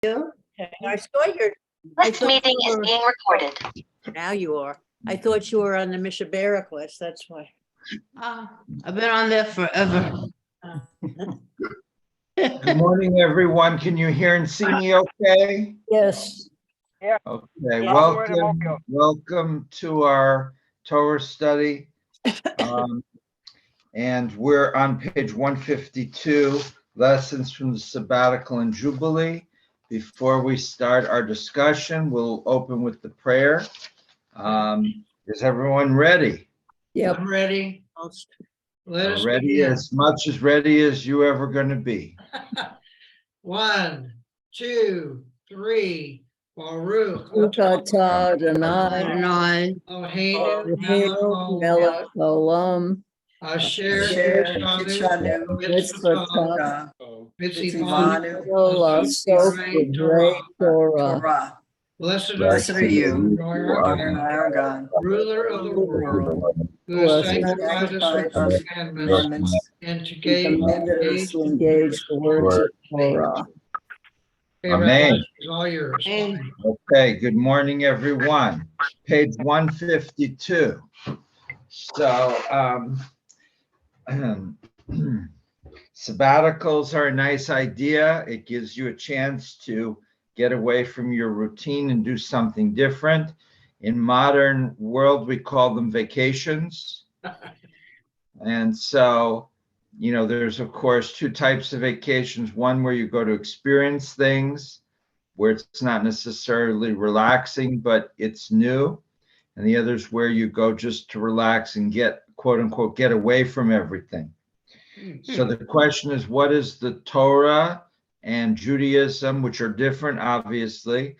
you? I saw your, This meeting is being recorded. now you are. I thought you were on the Mishabaric list, that's why. I've been on there forever. Good morning, everyone. Can you hear and see me okay? Yes. Okay, welcome to our Torah study. And we're on page 152, Lessons from the Sabbatical and Jubilee. Before we start our discussion, we'll open with the prayer. Is everyone ready? Yep. I'm ready. Let us Ready, begin. as much as ready as you ever going to be. 1, 2, 3. Baruch Atah Adonai, Eloheinu Melech Olam, Asher Tzidkanu Mitzvotav, Mitzvanu Lasok Divrei Torah. Blessed are you, our God, ruler of the world, who has sanctified us with commandments and to Commanded us to engage the words of Torah. Amen. It's all yours. Okay, good morning, everyone. Page 152. So, sabbaticals are a nice idea. It gives you a chance to get away from your routine and do something different. In modern world, we call them vacations. And so, you know, there's of course two types of vacations. One where you go to experience things, where it's not necessarily relaxing, but it's new. And the other is where you go just to relax and get, quote unquote, get away from everything. So the question is, what is the Torah and Judaism, which are different, obviously,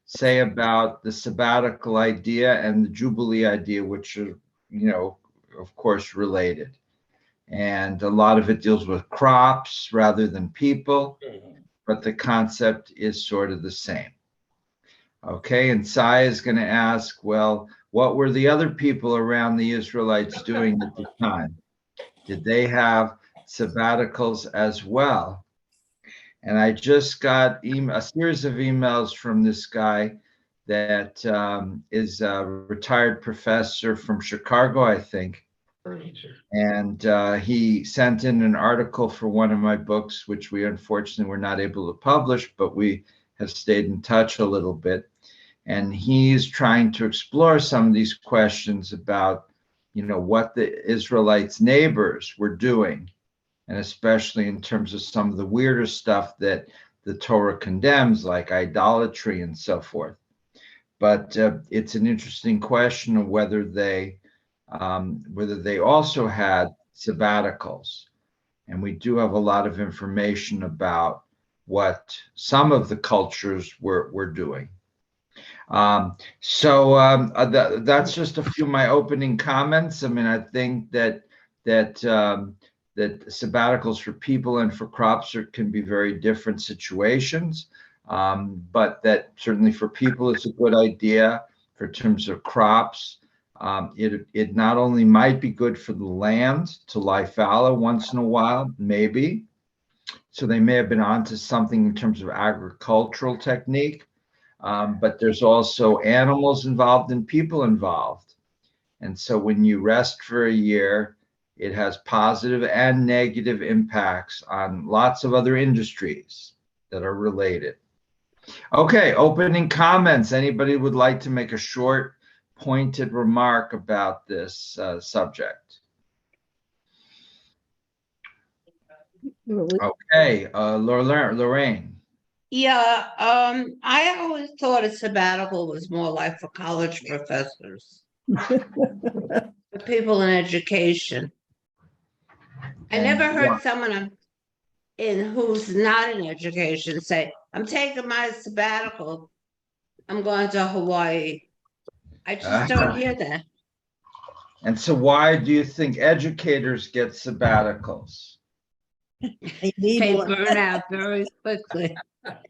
say about the sabbatical idea and the Jubilee idea, which are, you know, of course, related. And a lot of it deals with crops rather than people, but the concept is sort of the same. Okay, and Sai is going to ask, well, what were the other people around the Israelites doing at the time? Did they have sabbaticals as well? And I just got a series of emails from this guy that is a retired professor from Chicago, I think. And he sent in an article for one of my books, which we unfortunately were not able to publish, but we have stayed in touch a little bit. And he's trying to explore some of these questions about, you know, what the Israelites' neighbors were doing, and especially in terms of some of the weirder stuff that the Torah condemns, like idolatry and so forth. But it's an interesting question of whether they also had sabbaticals. And we do have a lot of information about what some of the cultures were doing. That's just a few of my opening comments. I mean, I think that sabbaticals for people and for crops can be very different situations, but that certainly for people it's a good idea. For terms of crops, it not only might be good for the land to lie fallow once in a while, maybe. So they may have been onto something in terms of agricultural technique. But there's also animals involved and people involved. And so when you rest for a year, it has positive and negative impacts on lots of other industries that are related. Okay, opening comments. Anybody would like to make a short, pointed remark about this subject? Okay, Lorraine. Yeah, I always thought a sabbatical was more like for college professors, for people in education. I never heard someone who's not in education say, I'm taking my sabbatical, I'm going to Hawaii. I just don't hear that. And so why do you think educators get sabbaticals? They burn out very quickly.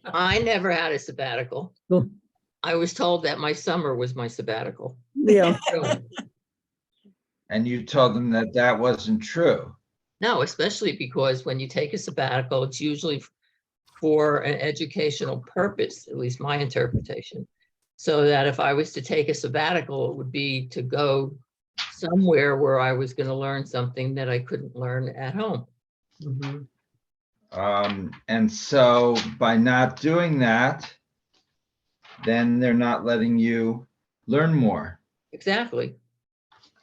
I never had a sabbatical. Cool. I was told that my summer was my sabbatical. Yeah. And you told them that that wasn't true. No, especially because when you take a sabbatical, it's usually for an educational purpose, at least my interpretation. So that if I was to take a sabbatical, it would be to go somewhere where I was going to learn something that I couldn't learn at home. And so by not doing that, then they're not letting you learn more. Exactly.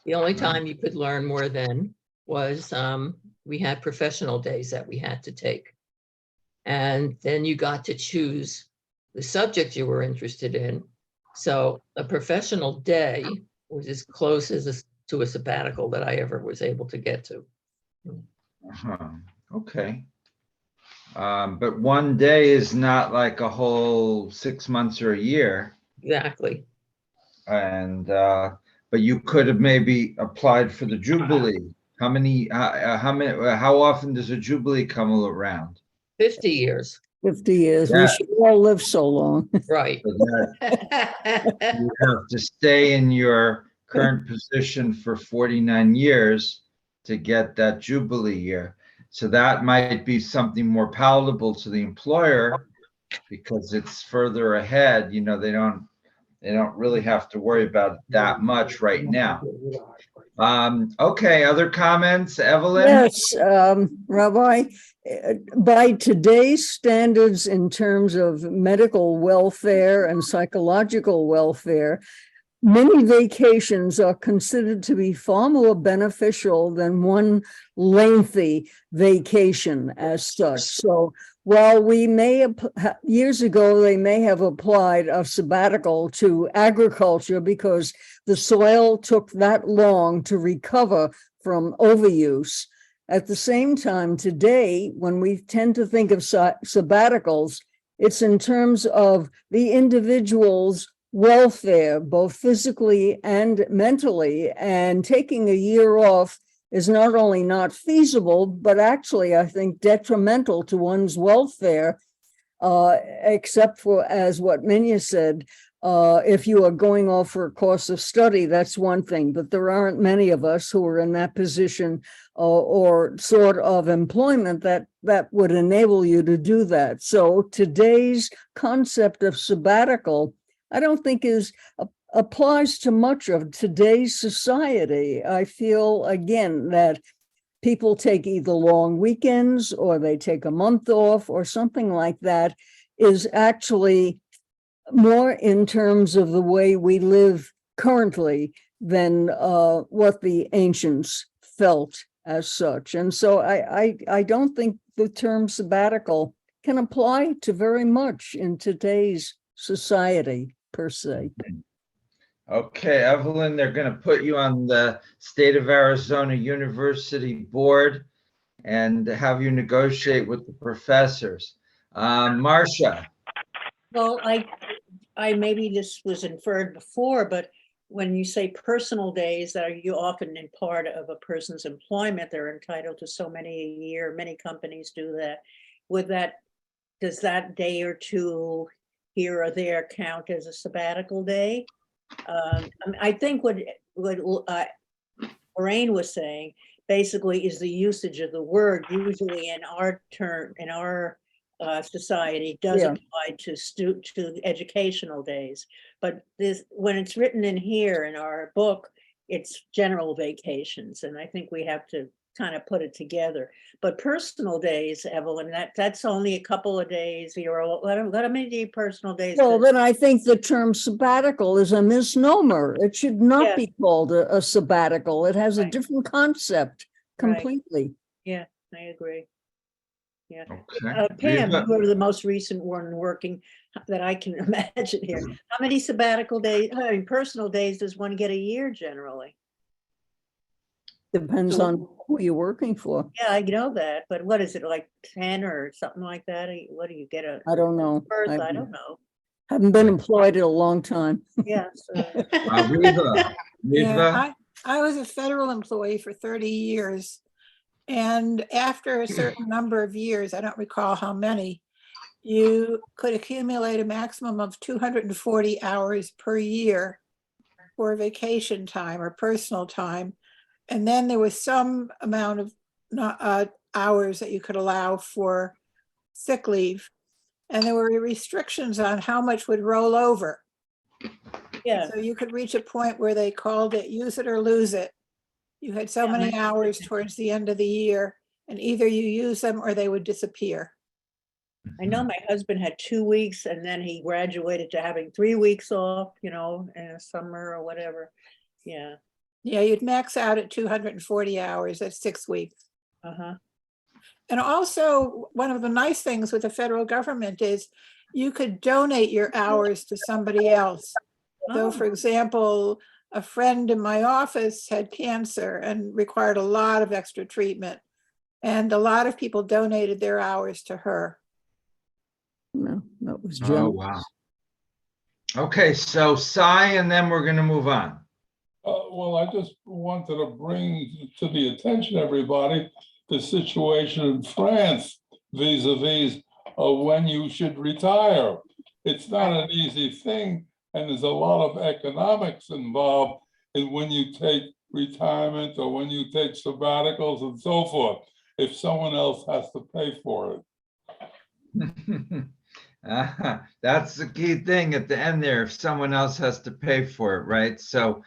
The only time you could learn more then was we had professional days that we had to take. And then you got to choose the subject you were interested in. So a professional day was as close as to a sabbatical that I ever was able to get to. Okay. But one day is not like a whole 6 months or a year. Exactly. And, but you could have maybe applied for the Jubilee. How often does a Jubilee come around? 50 years. 50 years. Yeah. We should all live so long. Right. So that you have to stay in your current position for 49 years to get that Jubilee year. So that might be something more palatable to the employer because it's further ahead. You know, they don't really have to worry about it that much right now. Okay, other comments, Evelyn? Yes, Rabbi, by today's standards in terms of medical welfare and psychological welfare, many vacations are considered to be far more beneficial than one lengthy vacation as such. So while we may have, years ago, they may have applied a sabbatical to agriculture because the soil took that long to recover from overuse. At the same time, today, when we tend to think of sabbaticals, it's in terms of the individual's welfare, both physically and mentally, and taking a year off is not only not feasible, but actually, I think, detrimental to one's welfare, except for, as what Minya said, if you are going off for a course of study, that's one thing, but there aren't many of us who are in that position or sort of employment that would enable you to do that. So today's concept of sabbatical, I don't think applies to much of today's society. I feel, again, that people take either long weekends or they take a month off or something like that is actually more in terms of the way we live currently than what the ancients felt as such. And so I don't think the term sabbatical can apply to very much in today's society per se. Okay, Evelyn, they're going to put you on the State of Arizona University Board and have you negotiate with the professors. Marcia. Well, I maybe this was inferred before, but when you say personal days that are you often in part of a person's employment, they're entitled to so many a year. Many companies do that. Does that day or two here or there count as a sabbatical day? I think what Lorraine was saying basically is the usage of the word. Usually in our society doesn't apply to educational days, but when it's written in here in our book, it's general vacations, and I think we have to kind of put it together. But personal days, Evelyn, that's only a couple of days. How many personal days? Well, then I think the term sabbatical is a misnomer. It should not be called a sabbatical. It has a different concept completely. Yeah, I agree. Yeah. Okay. Pam, you were the most recent one working that I can imagine here. How many sabbatical days, personal days does one get a year generally? Depends on who you're working for. Yeah, I know that, but what is it, like 10 or something like that? What do you get? I don't know. I don't know. Haven't been employed in a long time. Yes. Riva. Yeah, I was a federal employee for 30 years. And after a certain number of years, I don't recall how many, you could accumulate a maximum of 240 hours per year for vacation time or personal time. And then there was some amount of hours that you could allow for sick leave. and there were restrictions on how much would roll over. Yeah. So you could reach a point where they called it use it or lose it. You had so Yeah, many my- hours towards the end of the year, and either you use them or they would disappear. I know my husband had 2 weeks and then he graduated to having 3 weeks off, you know, in the summer or whatever. Yeah. Yeah, you'd max out at 240 hours, that's 6 weeks. Uh-huh. And also, one of the nice things with the federal government is you could donate your hours to somebody else. So for Oh, example, a friend in my office had cancer and required a lot of extra treatment. And a lot of people donated their hours to her. No, that was Oh, generous. wow. Okay, so Cy, and then we're gonna move on. Well, I just wanted to bring to the attention, everybody, the situation in France vis-a-vis when you should retire. It's not an easy thing, and there's a lot of economics involved in when you take retirement or when you take sabbaticals and so forth, if someone else has to pay for it. That's the key thing at the end there, if someone else has to pay for it, right? So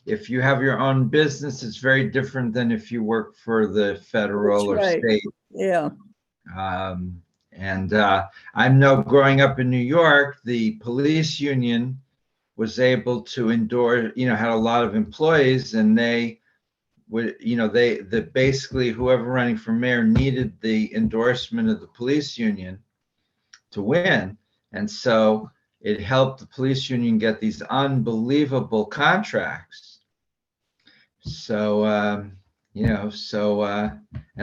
if you have your own business, it's very different than if you work for the federal or That's right. state. Yeah, And I know growing up in New York, the police union was able to endorse, had a lot of employees, and they would, basically whoever running for mayor needed the endorsement of the police union to win. And so it helped the police union get these unbelievable contracts. So, and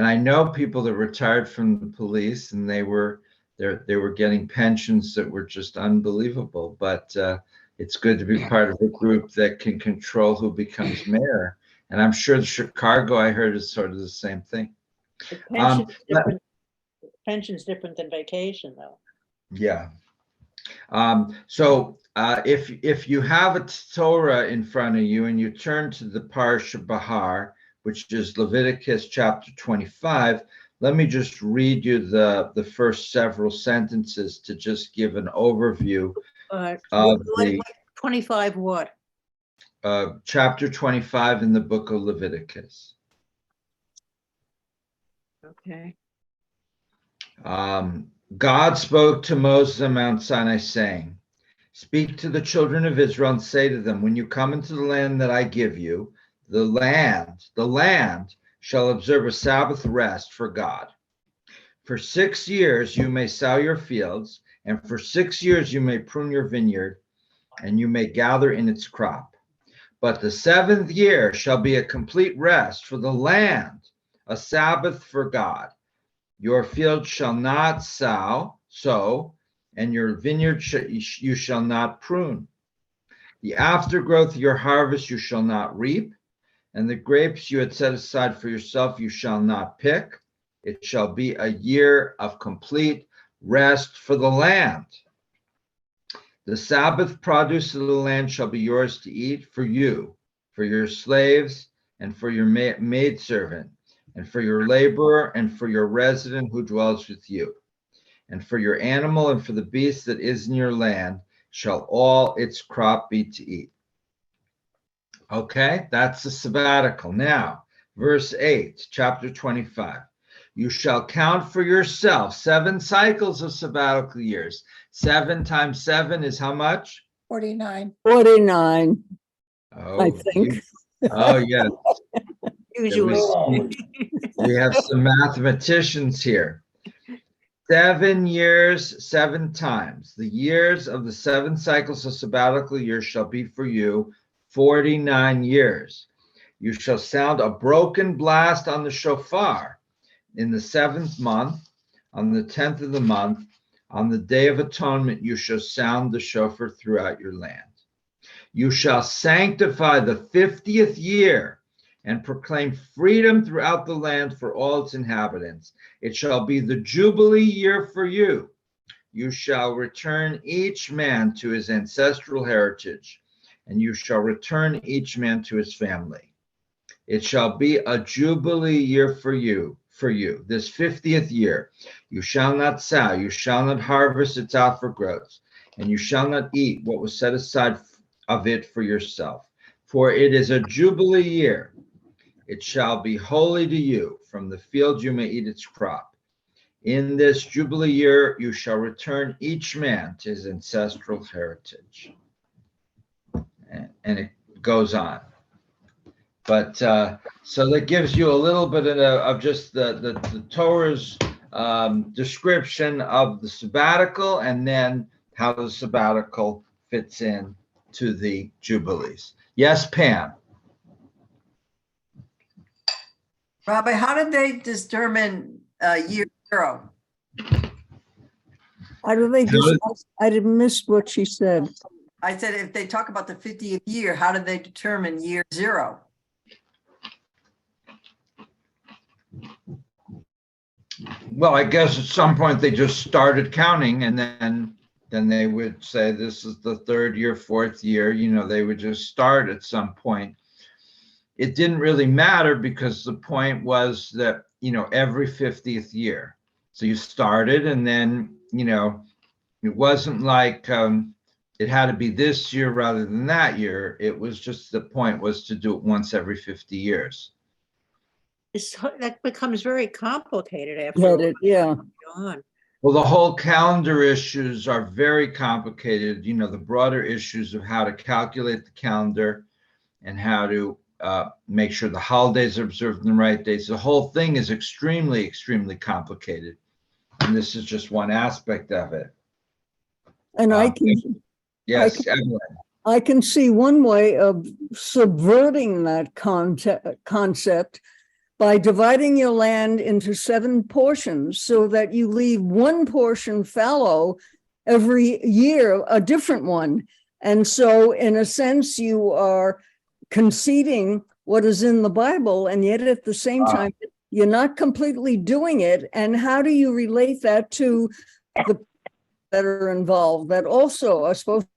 I know people that retired from the police, and they were getting pensions that were just unbelievable. But it's good to be part of a group that can control who becomes mayor. And I'm sure the Chicago, I heard, is sort of the same thing. the pension's different. Pension's different than vacation, though. Yeah. So if you have a Torah in front of you and you turn to the Parsha Bahar, which is Leviticus chapter 25, let me just read you the first several sentences to just give an overview of the 25 what? chapter 25 in the book of Leviticus. Okay. God spoke to Moses on Mount Sinai, saying, "Speak to the children of Israel and say to them, when you come into the land that I give you, the land shall observe a Sabbath rest for God. For 6 years you may sow your fields, and for 6 years you may prune your vineyard, and you may gather in its crop. But the 7th year shall be a complete rest for the land, a Sabbath for God. Your field shall not sow, and your vineyard you shall not prune. The aftergrowth of your harvest you shall not reap, and the grapes you had set aside for yourself you shall not pick. It shall be a year of complete rest for the land. The Sabbath produce of the land shall be yours to eat for you, for your slaves, and for your maidservant, and for your laborer, and for your resident who dwells with you. And for your animal and for the beast that is in your land shall all its crop be to eat." Okay, that's the sabbatical. Now, verse 8, chapter 25. You shall count for yourself 7 cycles of sabbatical years. 7 times 7 is how much? 49. 49, Oh, I think. Oh, yes. Usually. We have some mathematicians here. 7 years, 7 times. The years of the 7 cycles of sabbatical years shall be for you 49 years. You shall sound a broken blast on the shofar in the 7th month, on the 10th of the month, on the Day of Atonement. You shall sound the shofar throughout your land. You shall sanctify the 50th year and proclaim freedom throughout the land for all its inhabitants. It shall be the Jubilee year for you. You shall return each man to his ancestral heritage, and you shall return each man to his family. It shall be a Jubilee year for you. for you. This 50th year, you shall not sow, you shall not harvest its outgrowths, and you shall not eat what was set aside of it for yourself. For it is a jubilee year. It shall be holy to you. From the field you may eat its crop. In this jubilee year, you shall return each man to his ancestral heritage. And it goes on. But so that gives you a little bit of just the Torah's description of the sabbatical, and then how the sabbatical fits in to the Jubilees. Yes, Pam? Rabbi, how did they determine year zero? How do they just, I didn't miss what she said. I said, if they talk about the 50th year, how did they determine year zero? Well, I guess at some point they just started counting, and then they would say this is the third year, fourth year, they would just start at some point. It didn't really matter because the point was that, every 50th year. So you started, and then, it wasn't like it had to be this year rather than that year. It was just the point was to do it once every 50 years. That becomes very complicated after Yeah. on. Well, the whole calendar issues are very complicated. The broader issues of how to calculate the calendar and how to make sure the holidays are observed in the right days. The whole thing is extremely, extremely complicated. And this is just one aspect of it. And I can see one way of subverting that concept by dividing your land into 7 portions so that you leave one portion fallow every year, a different one. And so in a sense, you are conceding what is in the Bible, and yet at the same time, you're not completely doing it. And how do you relate that to the that are involved that also are supposed to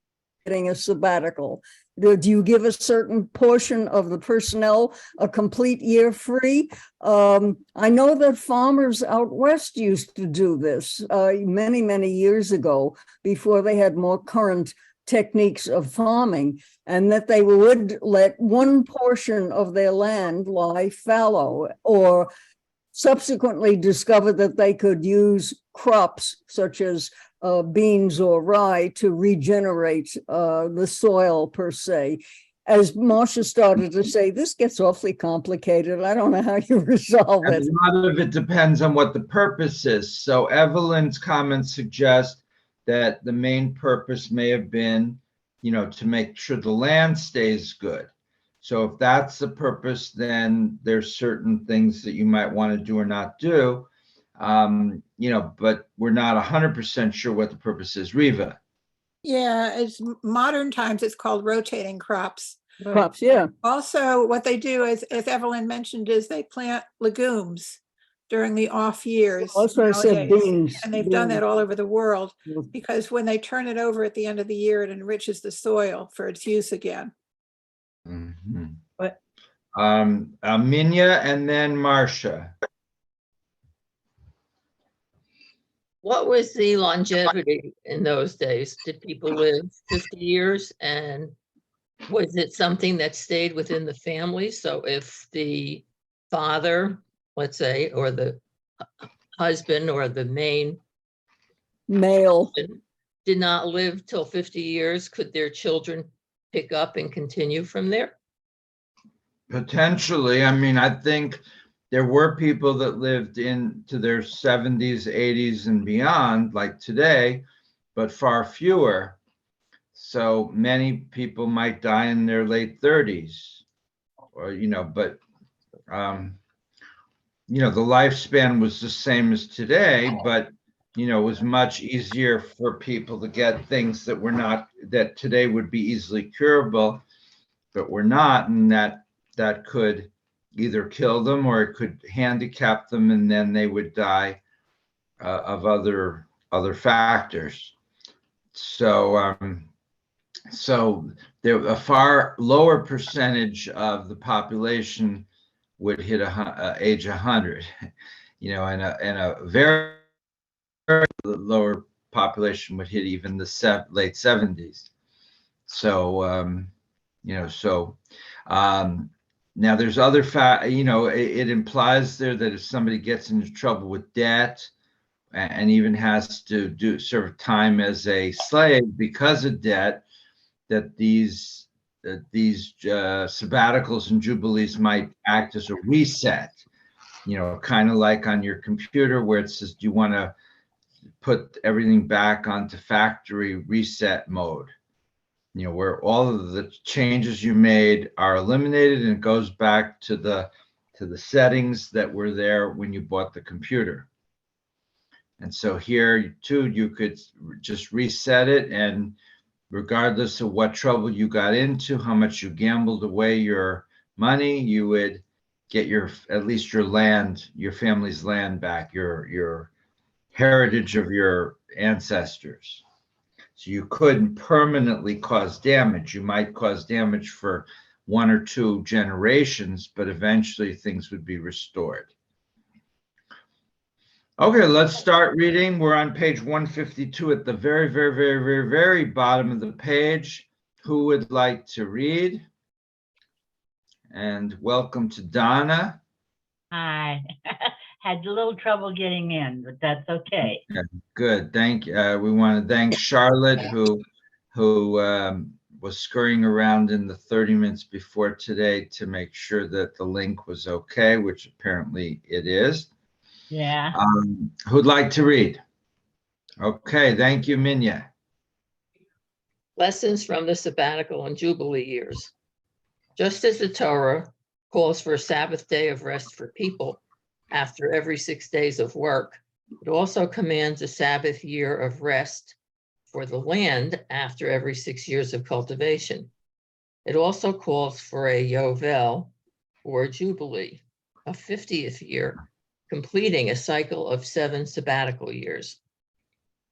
be getting a sabbatical? Do you give a certain portion of the personnel a complete year free? I know that farmers out west used to do this many, many years ago before they had more current techniques of farming, and that they would let one portion of their land lie fallow, or subsequently discover that they could use crops such as beans or rye to regenerate the soil per se. As Marcia started to say, this gets awfully complicated. I don't know how you resolve it. A lot of it depends on what the purpose is. So Evelyn's comments suggest that the main purpose may have been, to make sure the land stays good. So if that's the purpose, then there's certain things that you might want to do or not do. But we're not 100% sure what the purpose is. Riva. Yeah, it's modern times, it's called rotating crops. Crops, yeah. Also, what they do is, as Evelyn mentioned, is they plant legumes during the off years. Also, I said nowadays. beans. And they've done that all over the world, because when they turn it over at the end of the year, it enriches the soil for its use again. Mm-hmm. But Minya and then Marcia. What was the longevity in those days? Did people live 50 years? And was it something that stayed within the family? So if the father, let's say, or the husband or the main male did not live till 50 years, could their children pick up and continue from there? Potentially. I mean, I think there were people that lived into their 70s, 80s, and beyond, like today, but far fewer. So many people might die in their late 30s, or, but, the lifespan was the same as today, but, it was much easier for people to get things that today would be easily curable, but were not, and that could either kill them or it could handicap them, and then they would die of other factors. So there a far lower percentage of the population would hit age 100. and a very lower population would hit even the late 70s. So, now there's other it implies there that if somebody gets into trouble with debt and even has to serve time as a slave because of debt, that these sabbaticals and jubilees might act as a reset, kind of like on your computer where it says, do you want to put everything back onto factory reset mode, where all of the changes you made are eliminated and it goes back to the settings that were there when you bought the computer. And so here too, you could just reset it, and regardless of what trouble you got into, how much you gambled away your money, you would get at least your land, your family's land back, your heritage of your ancestors. So you couldn't permanently cause damage. You might cause damage for 1 or 2 generations, but eventually things would be restored. Okay, let's start reading. We're on page 152 at the very, very, very, very, very bottom of the page. Who would like to read? And welcome to Donna. Hi. Had a little trouble getting in, but that's okay. Yeah, good, thank you. We want to thank Charlotte who was scurrying around in the 30 minutes before today to make sure that the link was okay, which apparently it is. Yeah. Who'd like to read? Okay, thank you, Minya. Lessons from the sabbatical and jubilee years. Just as the Torah calls for a Sabbath day of rest for people after every 6 days of work, it also commands a Sabbath year of rest for the land after every 6 years of cultivation. It also calls for a Yovel, or jubilee, a 50th year, completing a cycle of 7 sabbatical years.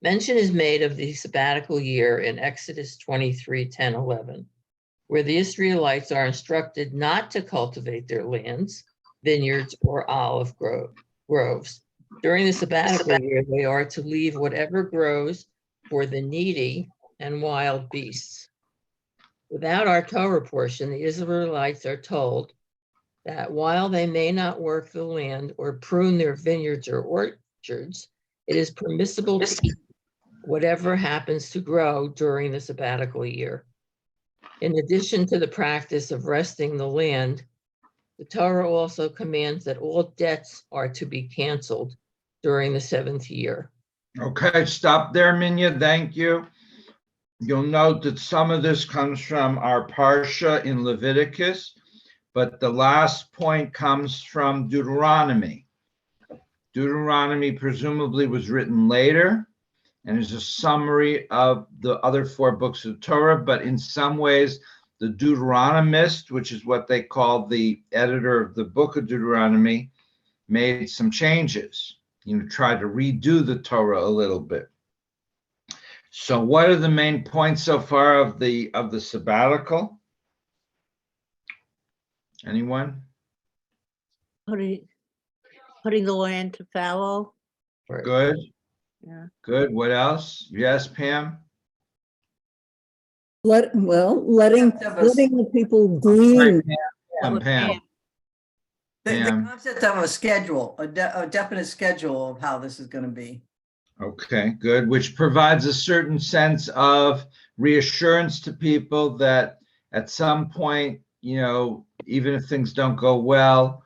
Mention is made of the sabbatical year in Exodus 23:10-11, where the Israelites are instructed not to cultivate their lands, vineyards, or olive groves. During the sabbatical year, they are to leave whatever grows for the needy and wild beasts. Without our Torah portion, the Israelites are told that while they may not work the land or prune their vineyards or orchards, it is permissible to eat whatever happens to grow during the sabbatical year. In addition to the practice of resting the land, the Torah also commands that all debts are to be canceled during the 7th year. Okay, stop there, Minya. Thank you. You'll note that some of this comes from our Parsha in Leviticus, but the last point comes from Deuteronomy. Deuteronomy presumably was written later and is a summary of the other 4 books of Torah, but in some ways, the Deuteronomist, which is what they call the editor of the book of Deuteronomy, made some changes, tried to redo the Torah a little bit. So what are the main points so far of the sabbatical? Anyone? Putting the land to fallow. Good. Yeah. Good. What else? Yes, Pam? letting the people glean. Pam. The concept of a schedule, a definite schedule of how this is going to be. Okay, good. Which provides a certain sense of reassurance to people that at some point, even if things don't go well,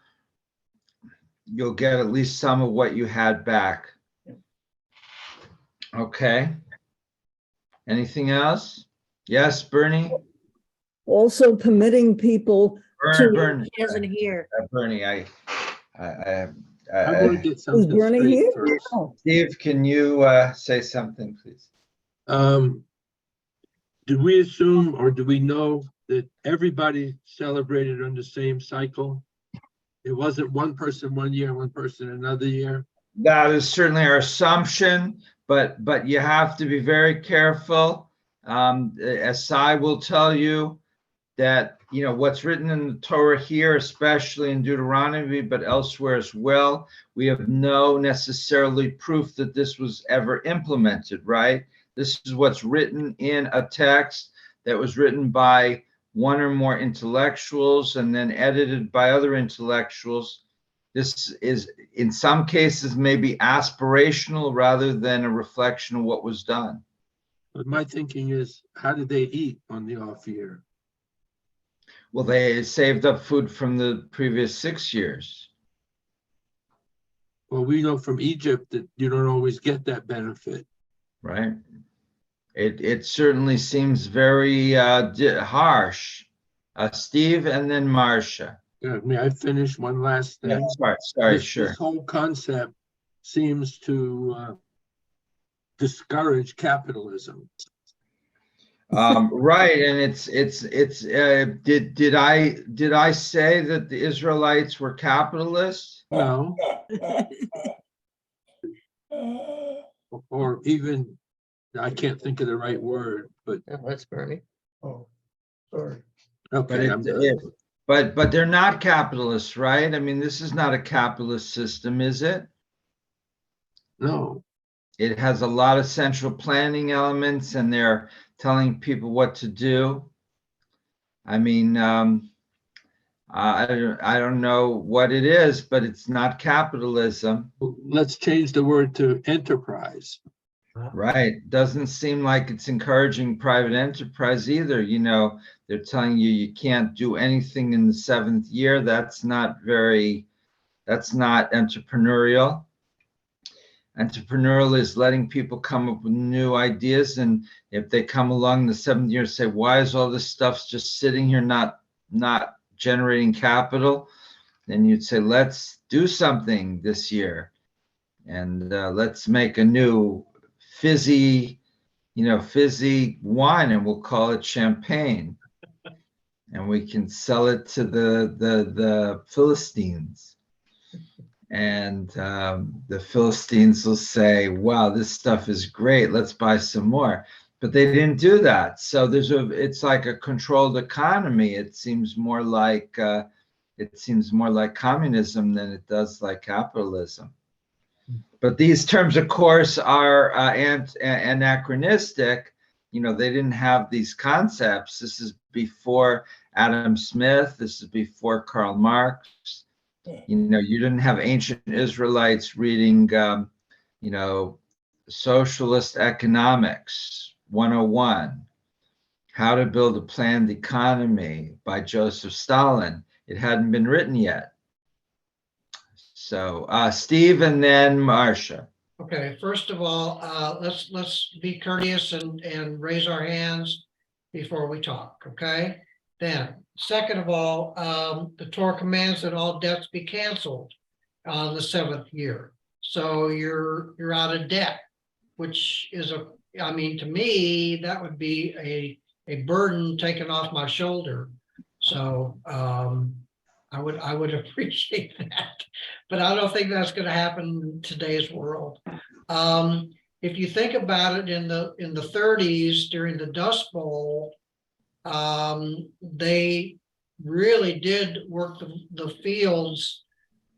you'll get at least some of what you had back. Okay. Anything else? Yes, Bernie? Also permitting people Bernie. He doesn't hear. Bernie, I want to get Is something Bernie straight here? first. Oh, Steve, can you say something, please? Do we assume or do we know that everybody celebrated on the same cycle? It wasn't one person one year and one person another year? That is certainly our assumption, but you have to be very careful. As Sai will tell you, that, you know, what's written in the Torah here, especially in Deuteronomy, but elsewhere as well, we have no necessarily proof that this was ever implemented, right? This is what's written in a text that was written by one or more intellectuals and then edited by other intellectuals. This is, in some cases, maybe aspirational rather than a reflection of what was done. But my thinking is, how did they eat on the off year? Well, they saved up food from the previous 6 years. Well, we know from Egypt that you don't always get that benefit. Right. It certainly seems very harsh. Steve and then Marcia. May I finish one last thing? Yeah, sorry, sure. This whole concept seems to discourage capitalism. Right, and did I say that the Israelites were capitalists? No. Or even, I can't think of the right word, but Oh, that's Bernie. Oh, sorry. okay, I'm done. But they're not capitalists, right? I mean, this is not a capitalist system, is it? No. It has a lot of central planning elements, and they're telling people what to do. I mean, I don't know what it is, but it's not capitalism. Let's change the word to enterprise. Right. Doesn't seem like it's encouraging private enterprise either. You know, they're telling you you can't do anything in the 7th year. That's not entrepreneurial. Entrepreneurial is letting people come up with new ideas. And if they come along the 7th year and say, why is all this stuff just sitting here, not generating capital? Then you'd say, let's do something this year. And let's make a new fizzy wine, and we'll call it champagne. And we can sell it to the Philistines. And the Philistines will say, wow, this stuff is great. Let's buy some more. But they didn't do that. So it's like a controlled economy. It seems more like communism than it does like capitalism. But these terms, of course, are anachronistic. You know, they didn't have these concepts. This is before Adam Smith. This is before Karl Marx. You know, you didn't have ancient Israelites reading, Socialist Economics 101, How to Build a Planned Economy by Joseph Stalin. It hadn't been written yet. So Steve and then Marcia. Okay, first of all, let's be courteous and raise our hands before we talk, okay? Then, second of all, the Torah commands that all debts be canceled on the 7th year. So you're out of debt, which is to me, that would be a burden taken off my shoulder. So I would appreciate that, but I don't think that's going to happen in today's world. If you think about it, in the 30s during the Dust Bowl, they really did work the fields,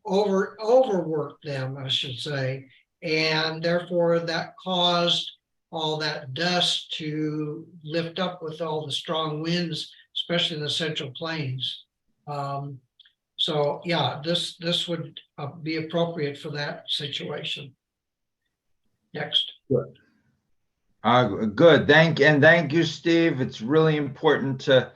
overwork them, I should say, and therefore that caused all that dust to lift up with all the strong winds, especially in the Central Plains. So yeah, this would be appropriate for that situation. Next. Good. Good. Thank you, Steve. It's really important to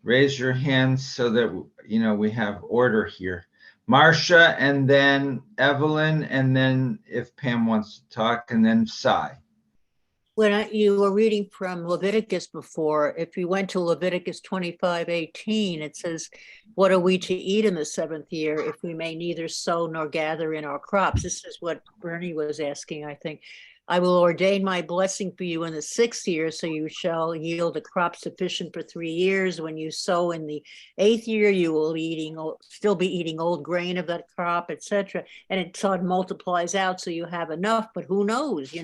raise your hands so that we have order here. Marcia, and then Evelyn, and then if Pam wants to talk, and then Sai. When you were reading from Leviticus before, if you went to Leviticus 25:18, it says, what are we to eat in the 7th year if we may neither sow nor gather in our crops? This is what Bernie was asking, I think. I will ordain my blessing for you in the 6th year, so you shall yield a crop sufficient for 3 years. When you sow in the 8th year, you will still be eating old grain of that crop, etc. And it sort of multiplies out, so you have enough. But who knows?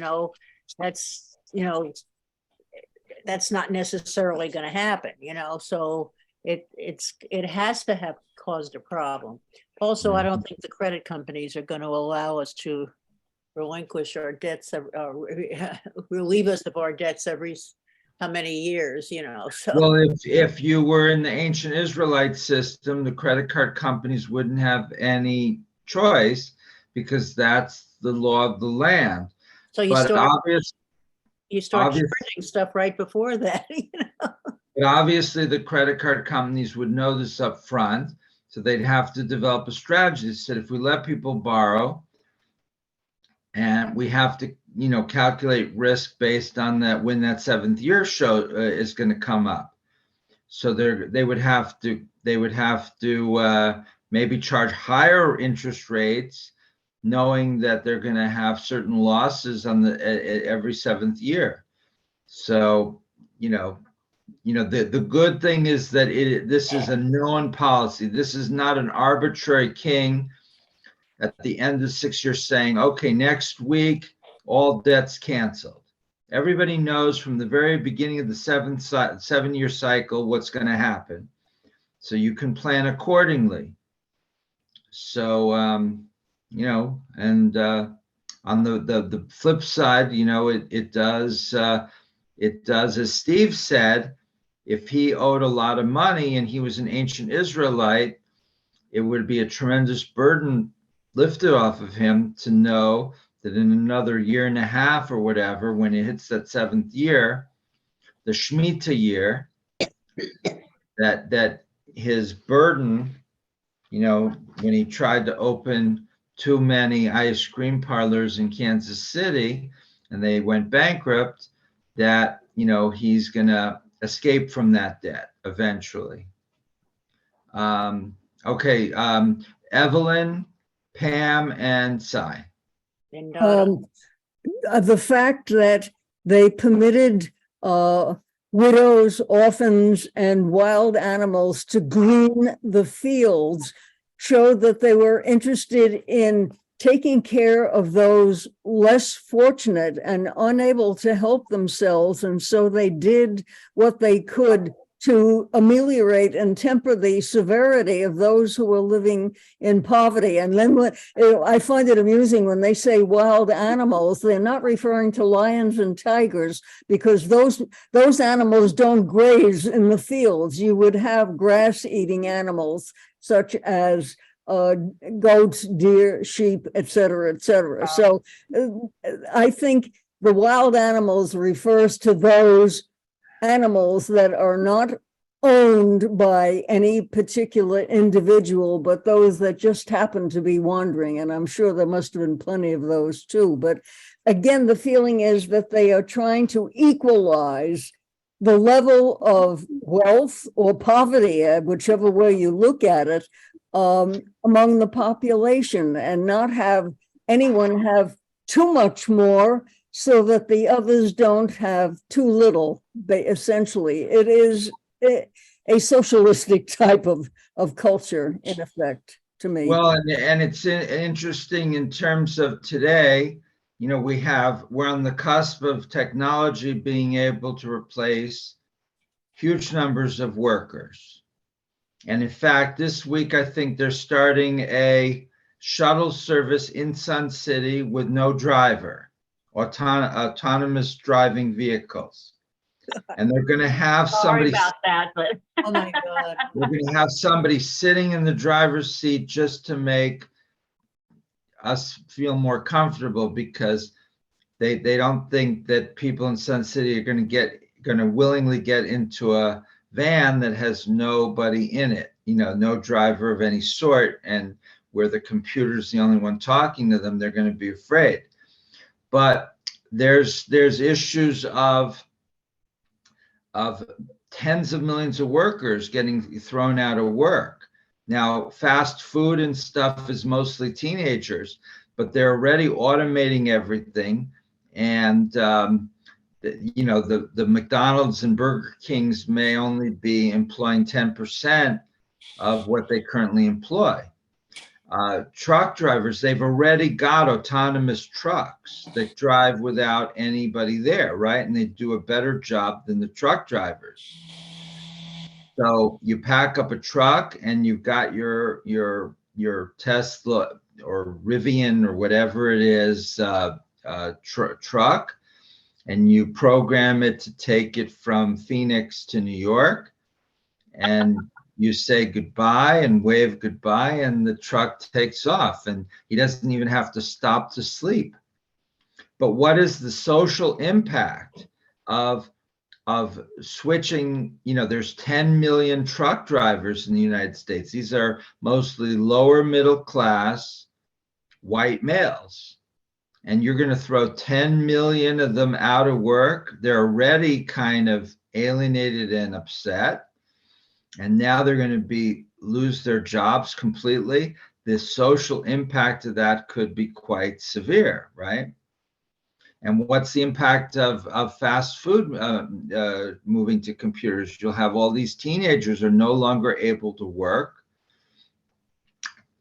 That's not necessarily going to happen. So it has to have caused a problem. Also, I don't think the credit companies are going to allow us to relinquish our debts, relieve us of our debts every how many years, so. Well, if you were in the ancient Israelite system, the credit card companies wouldn't have any choice because that's the law of the land. So you But start obvious- charging stuff right before that. But obviously, the credit card companies would know this up front, so they'd have to develop a strategy that said if we let people borrow, and we have to, calculate risk based on that when that seventh year is going to come up. So they would have to maybe charge higher interest rates, knowing that they're going to have certain losses on every seventh year. So the good thing is that this is a known policy. This is not an arbitrary king at the end of 6 years saying, okay, next week, all debts canceled. Everybody knows from the very beginning of the 7-year cycle what's going to happen. So you can plan accordingly. So, and on the flip side, it does, as Steve said, if he owed a lot of money and he was an ancient Israelite, it would be a tremendous burden lifted off of him to know that in another year and a half or whatever, when it hits that seventh year, the Shemitah year, that his burden, when he tried to open too many ice cream parlors in Kansas City and they went bankrupt, that, he's going to escape from that debt eventually. Okay, Evelyn, Pam, and Cy. The fact that they permitted widows, orphans, and wild animals to green the fields showed that they were interested in taking care of those less fortunate and unable to help themselves. And so they did what they could to ameliorate and temper the severity of those who were living in poverty. And then I find it amusing when they say wild animals, they're not referring to lions and tigers, because those animals don't graze in the fields. You would have grass-eating animals such as goats, deer, sheep, et cetera, et cetera. So I think the wild animals refers to those animals that are not owned by any particular individual, but those that just happen to be wandering. And I'm sure there must have been plenty of those too. But again, the feeling is that they are trying to equalize the level of wealth or poverty, whichever way you look at it, among the population, and not have anyone have too much more so that the others don't have too little. Essentially, it is a socialistic type of culture, in effect, to me. Well, and it's interesting in terms of today, we're on the cusp of technology being able to replace huge numbers of workers. And in fact, this week, I think they're starting a shuttle service in Sun City with no driver. Autonomous driving vehicles, and they're going to have Sorry somebody. about that, but Oh my God. We're going to have somebody sitting in the driver's seat just to make us feel more comfortable, because they don't think that people in Sun City are going to willingly get into a van that has nobody in it, no driver of any sort, and where the computer's the only one talking to them, they're going to be afraid. But there's issues of tens of millions of workers getting thrown out of work. Now, fast food and stuff is mostly teenagers, but they're already automating everything. And, the McDonald's and Burger Kings may only be employing 10% of what they currently employ. Truck drivers, they've already got autonomous trucks that drive without anybody there, right? And they do a better job than the truck drivers. So you pack up a truck and you've got your Tesla or Rivian or whatever it is, truck, and you program it to take it from Phoenix to New York, and you say goodbye and wave goodbye, and the truck takes off, and he doesn't even have to stop to sleep. But what is the social impact of switching? There's 10 million truck drivers in the United States. These are mostly lower middle class white males. And you're going to throw 10 million of them out of work. They're already kind of alienated and upset. And now they're going to lose their jobs completely. The social impact of that could be quite severe, right? And what's the impact of fast food moving to computers? You'll have all these teenagers are no longer able to work.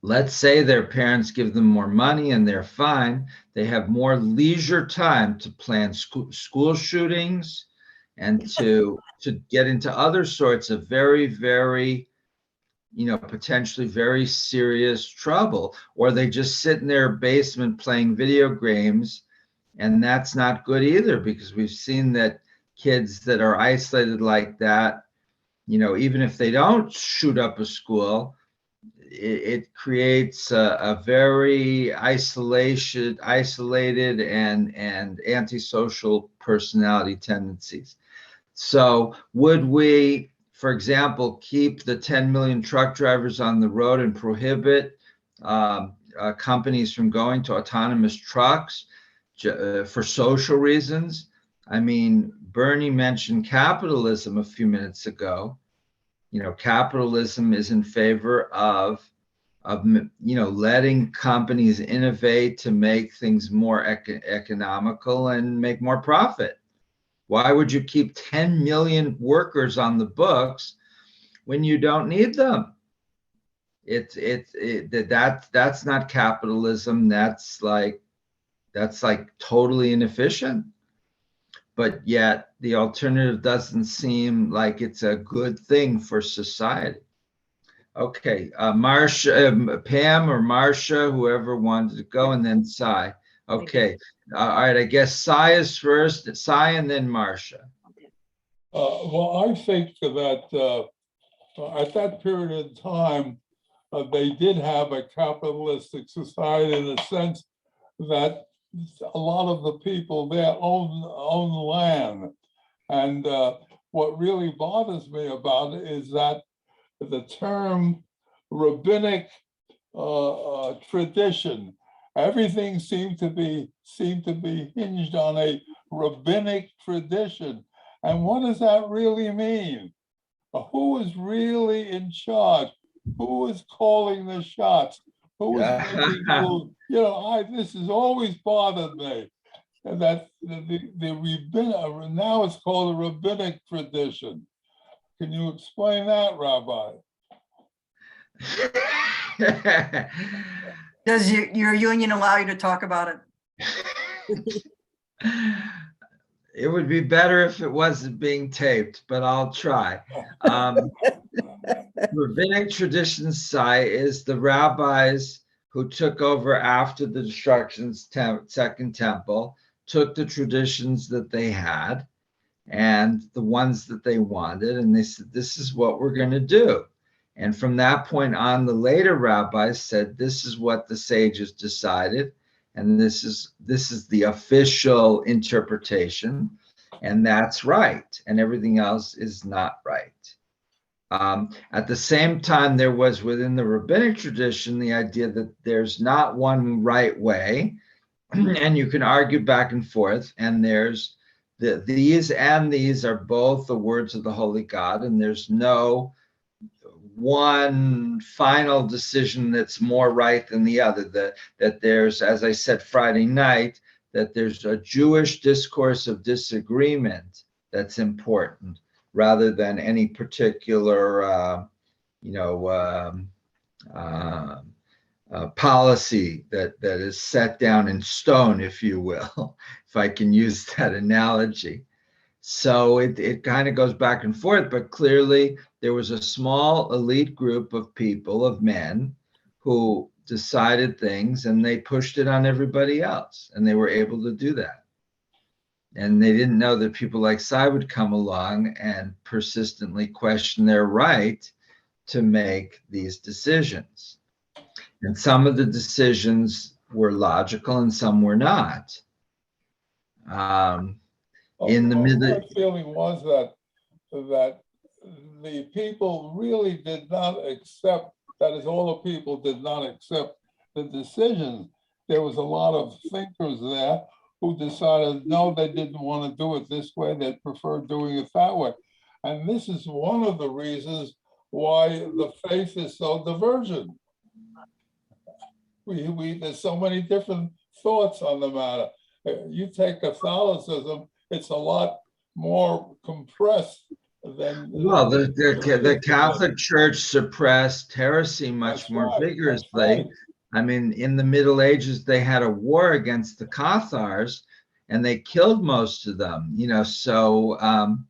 Let's say their parents give them more money and they're fine. They have more leisure time to plan school shootings and to get into other sorts of very, very, potentially very serious trouble. Or they just sit in their basement playing video games. And that's not good either, because we've seen that kids that are isolated like that, even if they don't shoot up a school, it creates a very isolated and antisocial personality tendencies. So would we, for example, keep the 10 million truck drivers on the road and prohibit companies from going to autonomous trucks for social reasons? I mean, Bernie mentioned capitalism a few minutes ago. Capitalism is in favor of letting companies innovate to make things more economical and make more profit. Why would you keep 10 million workers on the books when you don't need them? That's not capitalism. That's like totally inefficient. But yet the alternative doesn't seem like it's a good thing for society. Okay, Marcia, Pam or Marcia, whoever wanted to go, and then Cy. Okay, all right, I guess Cy is first, Cy and then Marcia. Well, I think that at that period of time, they did have a capitalistic society in the sense that a lot of the people there own land. And what really bothers me about it is that the term rabbinic tradition, everything seemed to be hinged on a rabbinic tradition. And what does that really mean? Who is really in charge? Who is calling the shots? Who is making the rules? This has always bothered me. And that the rabbinic, now it's called a rabbinic tradition. Can you explain that, Rabbi? Does your union allow you to talk about it? It would be better if it wasn't being taped, but I'll try. Rabbinic tradition, Cy, is the rabbis who took over after the destruction of the Second Temple, took the traditions that they had and the ones that they wanted, and they said, this is what we're going to do. And from that point on, the later rabbis said, this is what the sages decided, and this is the official interpretation, and that's right, and everything else is not right. At the same time, there was within the rabbinic tradition the idea that there's not one right way, and you can argue back and forth, and there's these and these are both the words of the Holy God, and there's no one final decision that's more right than the other. That there's, as I said Friday night, that there's a Jewish discourse of disagreement that's important, rather than any particular, policy that is set down in stone, if you will, if I can use that analogy. So it kind of goes back and forth, but clearly there was a small elite group of people, of men, who decided things and they pushed it on everybody else, and they were able to do that. And they didn't know that people like Cy would come along and persistently question their right to make these decisions. And some of the decisions were logical and some were not. In the middle, My feeling was that the people really did not accept, that is, all the people did not accept the decisions. There was a lot of thinkers there who decided, no, they didn't want to do it this way. They preferred doing it that way. And this is one of the reasons why the faith is so divergent. There's so many different thoughts on the matter. You take Catholicism, it's a lot more compressed than. well, the Catholic Church suppressed heresy much more vigorously. I mean, in the Middle Ages, they had a war against the Cathars, and they killed most of them. So and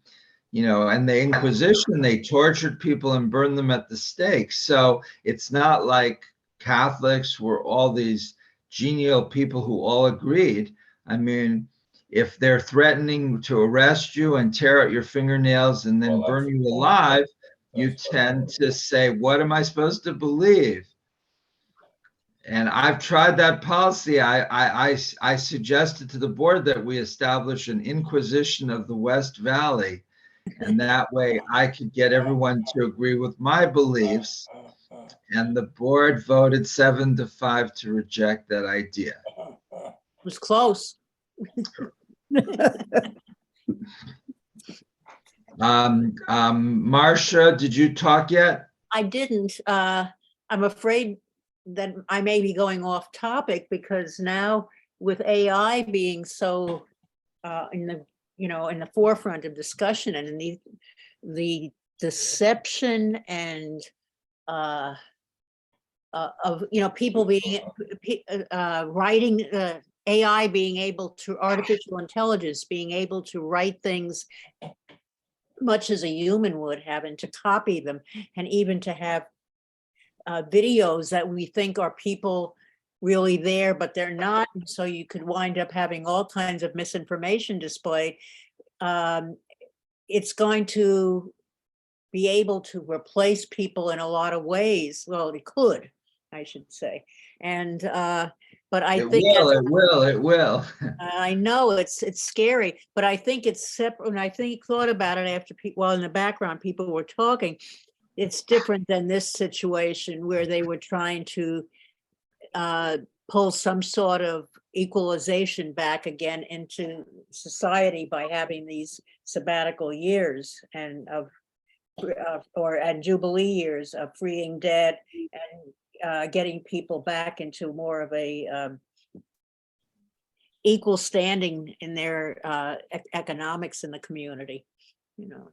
the Inquisition, they tortured people and burned them at the stake. So it's not like Catholics were all these genial people who all agreed. I mean, if they're threatening to arrest you and tear out your fingernails and then burn you alive, you tend to say, what am I supposed to believe? And I've tried that policy. I suggested to the board that we establish an Inquisition of the West Valley. And that way I could get everyone to agree with my beliefs. And the board voted 7-5 to reject that idea. It was close. Marcia, did you talk yet? I didn't. I'm afraid that I may be going off topic, because now with AI being so in the forefront of discussion, and in the deception and of people being writing AI being able to, artificial intelligence being able to write things much as a human would have, and to copy them, and even to have videos that we think are people really there, but they're not. And so you could wind up having all kinds of misinformation displayed. It's going to be able to replace people in a lot of ways. Well, it could, I should say. And but I think it will. I know it's scary, but I think it's separate. And I thought about it after while in the background people were talking. It's different than this situation where they were trying to pull some sort of equalization back again into society by having these sabbatical years and and jubilee years of freeing debt and getting people back into more of a equal standing in their economics in the community.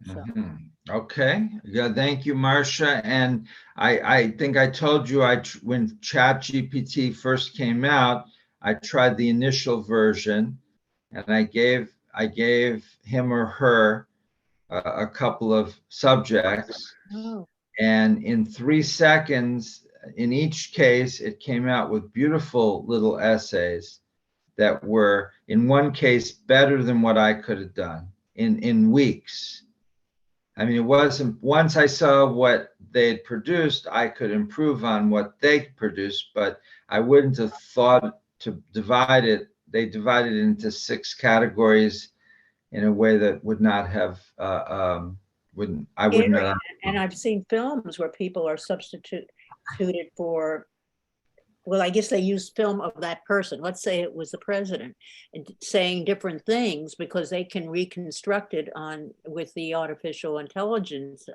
So. Okay. Yeah. Thank you, Marcia. And I think I told you when ChatGPT first came out, I tried the initial version, and I gave him or her a couple of subjects, and in 3 seconds, in each case, it came out with beautiful little essays that were, in one case, better than what I could have done in weeks. I mean, it wasn't, once I saw what they had produced, I could improve on what they produced, but I wouldn't have thought to divide it. They divided it into 6 categories in a way that would not have, I wouldn't have. And I've seen films where people are substituted for, well, I guess they use film of that person. Let's say it was the president, and saying different things because they can reconstruct it with the artificial intelligence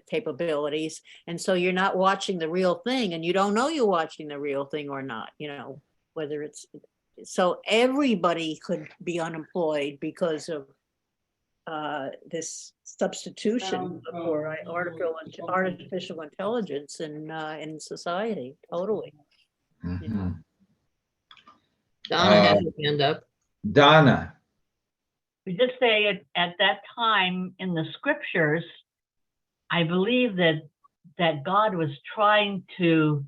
capabilities. And so you're not watching the real thing, and you don't know you're watching the real thing or not, whether it's, so everybody could be unemployed because of this substitution for artificial intelligence in society. Totally. Mm-hmm. Donna has her hand up. Donna. We just say at that time in the scriptures, I believe that God was trying to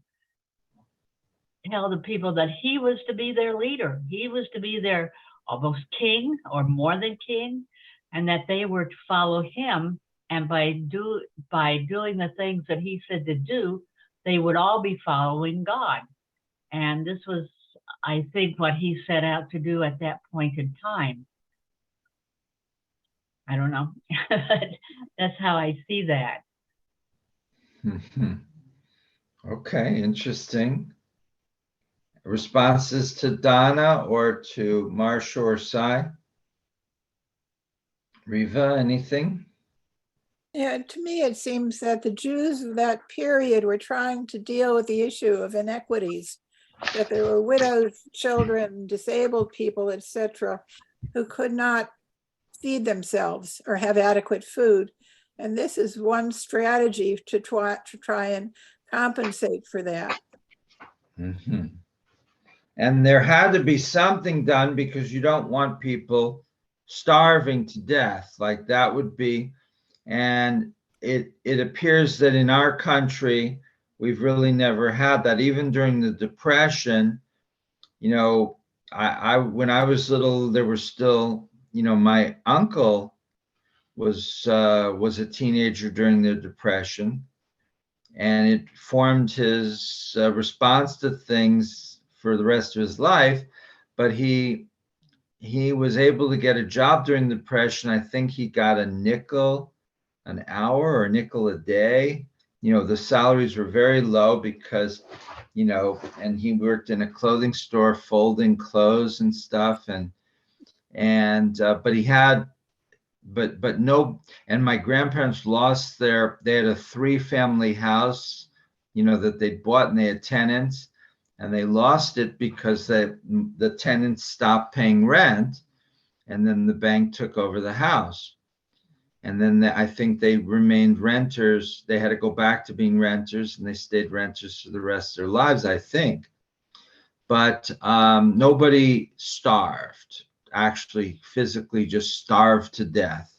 tell the people that he was to be their leader. He was to be their almost king or more than king, and that they were to follow him. And by doing the things that he said to do, they would all be following God. And this was, I think, what he set out to do at that point in time. I don't know. That's how I see that. Mhm. Okay, interesting. Responses to Donna or to Marsha or Sai? Riva, anything? Yeah, to me, it seems that the Jews of that period were trying to deal with the issue of inequities, that there were widows, children, disabled people, etc., who could not feed themselves or have adequate food. And this is one strategy to try and compensate for that. Mhm. And there had to be something done because you don't want people starving to death. Like that would be, and it appears that in our country, we've really never had that. Even during the Depression, you know, I when I was little, there were still, you know, my uncle was a teenager during the Depression, and it formed his response to things for the rest of his life. But he was able to get a job during the Depression. I think he got a nickel an hour or a nickel a day. You know, the salaries were very low because, you know, and he worked in a clothing store folding clothes and stuff. But he had, but no, and my grandparents lost they had a 3-family house, you know, that they bought, and they had tenants, and they lost it because the tenants stopped paying rent, and then the bank took over the house. And then I think they remained renters. They had to go back to being renters, and they stayed renters for the rest of their lives, I think. But nobody starved, actually physically just starved to death,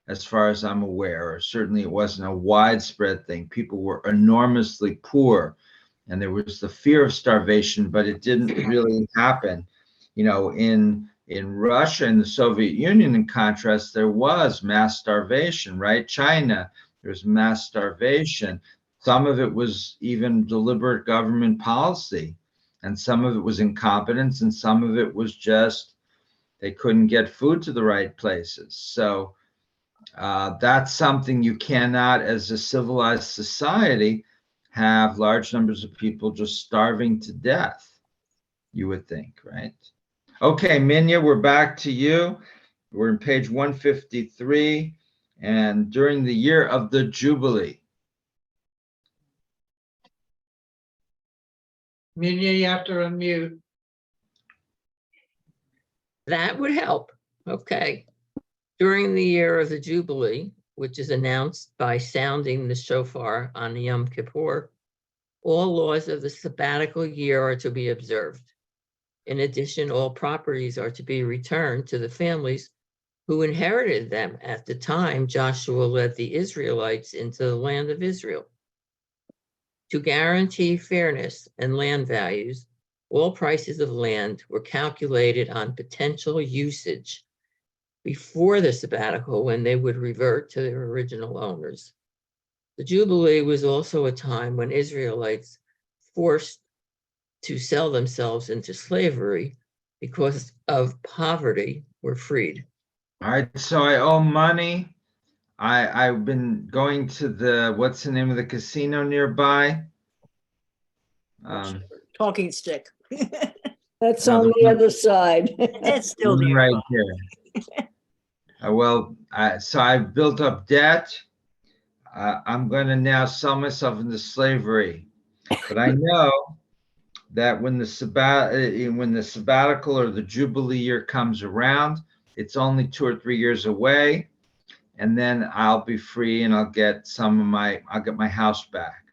as far as I'm aware. Or certainly it wasn't a widespread thing. People were enormously poor, and there was the fear of starvation, but it didn't really happen. You know, in Russia and the Soviet Union, in contrast, there was mass starvation, right? China, there was mass starvation. Some of it was even deliberate government policy, and some of it was incompetence, and some of it was just they couldn't get food to the right places. So that's something you cannot, as a civilized society, have large numbers of people just starving to death, you would think, right? Okay, Minya, we're back to you. We're in page 153, and during the year of the Jubilee. Minya, you have to unmute. That would help. Okay. During the year of the Jubilee, which is announced by sounding the shofar on Yom Kippur, all laws of the sabbatical year are to be observed. In addition, all properties are to be returned to the families who inherited them at the time Joshua led the Israelites into the land of Israel. To guarantee fairness and land values, all prices of land were calculated on potential usage before the sabbatical, when they would revert to their original owners. The Jubilee was also a time when Israelites forced to sell themselves into slavery because of poverty were freed. All right, so I owe money. I've been going to what's the name of the casino nearby? Talking stick. That's No, on the the one- other side. That's still one near. right here. So I've built up debt. I'm going to now sell myself into slavery. But I know that when the sabbatical or the Jubilee year comes around, it's only 2 or 3 years away, and then I'll be free, and I'll get my house back.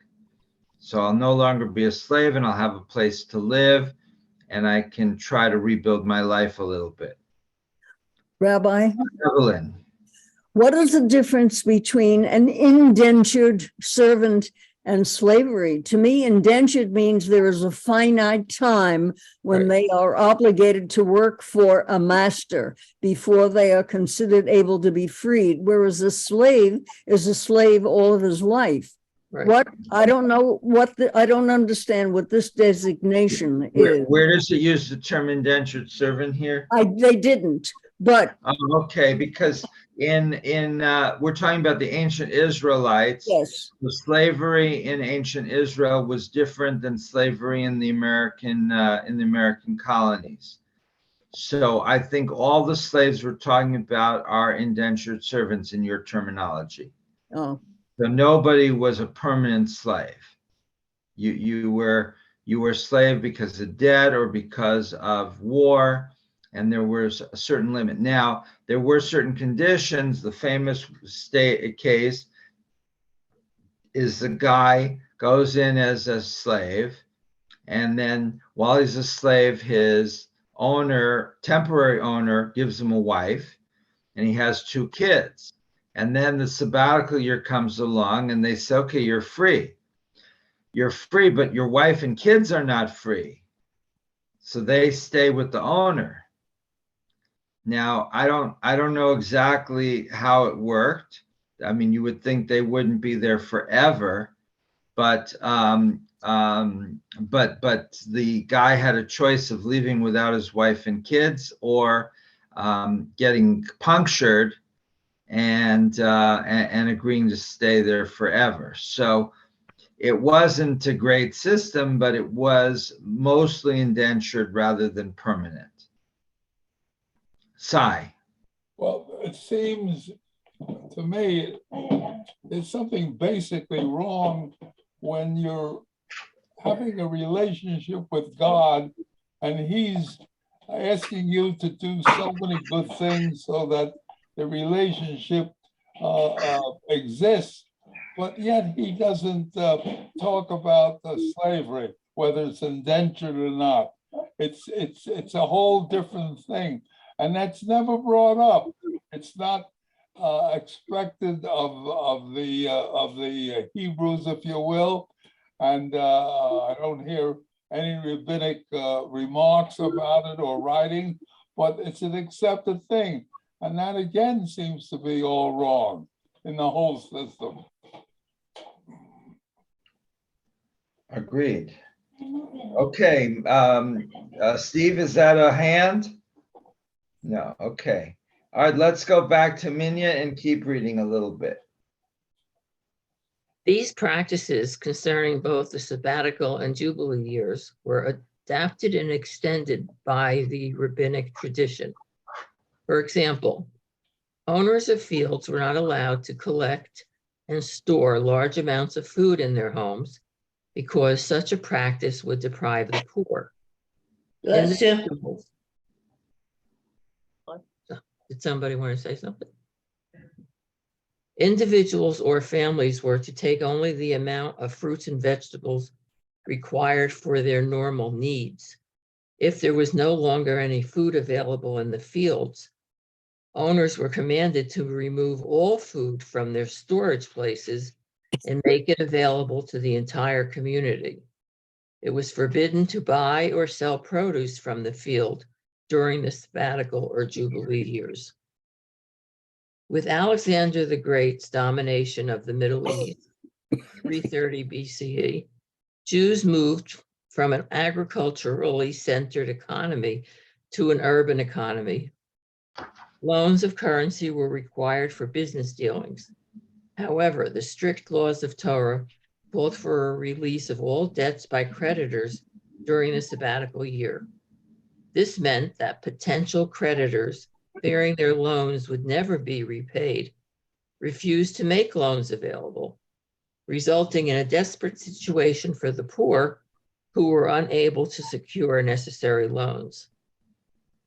So I'll no longer be a slave, and I'll have a place to live, and I can try to rebuild my life a little bit. Rabbi, Evelyn. What is the difference between an indentured servant and slavery? To me, indentured means there is a finite time when Right. they are obligated to work for a master before they are considered able to be freed, whereas a slave is a slave all of his life. Right. What, I don't know what I don't understand what this designation is. Where does it use the term indentured servant here? They didn't, but Oh, okay, because in we're talking about the ancient Israelites. yes, The slavery in ancient Israel was different than slavery in the American colonies. So I think all the slaves we're talking about are indentured servants in your terminology. oh, So nobody was a permanent slave. You were a slave because of debt or because of war, and there was a certain limit. Now, there were certain conditions. The famous case is the guy goes in as a slave, and then while he's a slave, his temporary owner, gives him a wife, and he has 2 kids. And then the sabbatical year comes along, and they say, okay, you're free. You're free, but your wife and kids are not free. So they stay with the owner. Now, I don't know exactly how it worked. I mean, you would think they wouldn't be there forever, but the guy had a choice of leaving without his wife and kids, or getting punctured and agreeing to stay there forever. So it wasn't a great system, but it was mostly indentured rather than permanent. Cy. Well, it seems to me there's something basically wrong when you're having a relationship with God and he's asking you to do so many good things so that the relationship exists, but yet he doesn't talk about the slavery, whether it's indentured or not. It's a whole different thing, and that's never brought up. It's not expected of the Hebrews, if you will, and I don't hear any rabbinic remarks about it or writing, but it's an accepted thing, and that again seems to be all wrong in the whole system. Agreed. Okay, Steve, is that a hand? No, okay. All right, let's go back to Minya and keep reading a little bit. These practices concerning both the sabbatical and jubilee years were adapted and extended by the rabbinic tradition. For example, owners of fields were not allowed to collect and store large amounts of food in their homes because such a practice would deprive the poor. Bless you. Did somebody want to say something? Individuals or families were to take only the amount of fruits and vegetables required for their normal needs. If there was no longer any food available in the fields, owners were commanded to remove all food from their storage places and make it available to the entire community. It was forbidden to buy or sell produce from the field during the sabbatical or jubilee years. With Alexander the Great's domination of the Middle East, 330 BCE, Jews moved from an agriculturally centered economy to an urban economy. Loans of currency were required for business dealings. However, the strict laws of Torah called for a release of all debts by creditors during the sabbatical year. This meant that potential creditors, fearing their loans would never be repaid, refused to make loans available, resulting in a desperate situation for the poor who were unable to secure necessary loans.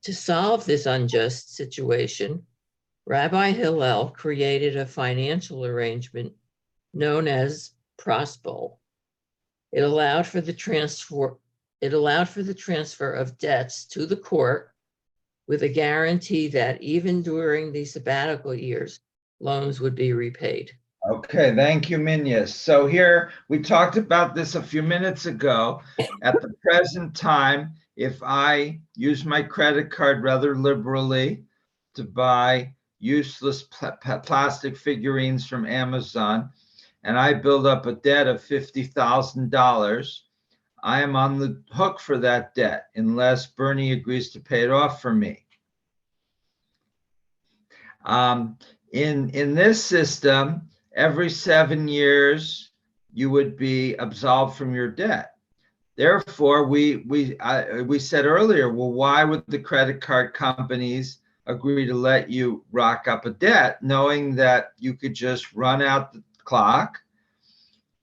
To solve this unjust situation, Rabbi Hillel created a financial arrangement known as prosbul. It allowed for the transfer of debts to the court with a guarantee that even during the sabbatical years, loans would be repaid. Okay, thank you, Minya. So here, we talked about this a few minutes ago. At the present time, if I use my credit card rather liberally to buy useless plastic figurines from Amazon, and I build up a debt of $50,000, I am on the hook for that debt unless Bernie agrees to pay it off for me. In this system, every 7 years, you would be absolved from your debt. Therefore, we said earlier, well, why would the credit card companies agree to let you rock up a debt, knowing that you could just run out the clock,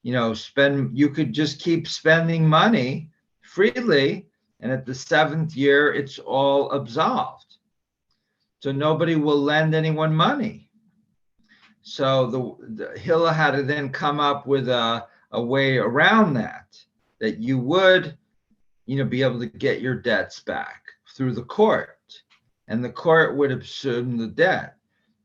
you could just keep spending money freely, and at the 7th year, it's all absolved. So nobody will lend anyone money. So the Hilla had to then come up with a way around that you would, be able to get your debts back through the court, and the court would assume the debt.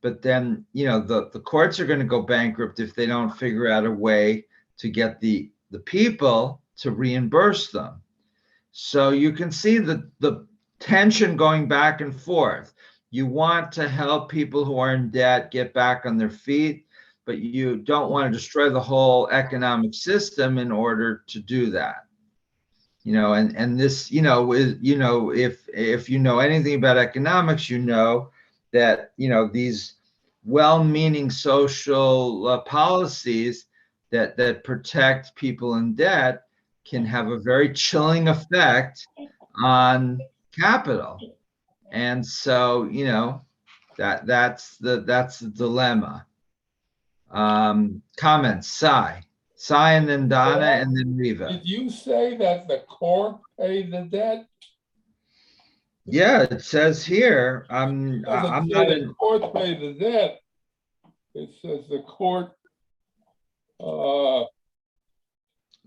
But then, the courts are going to go bankrupt if they don't figure out a way to get the people to reimburse them. So you can see the tension going back and forth. You want to help people who are in debt get back on their feet, but you don't want to destroy the whole economic system in order to do that. And this, if you know anything about economics, that, these well-meaning social policies that protect people in debt can have a very chilling effect on capital. And so, that's the dilemma. Comments, Sai, and then Donna, and then Riva. Did you say that the court paid the debt? Yeah, it says here, I'm not the court paid the debt. It says the court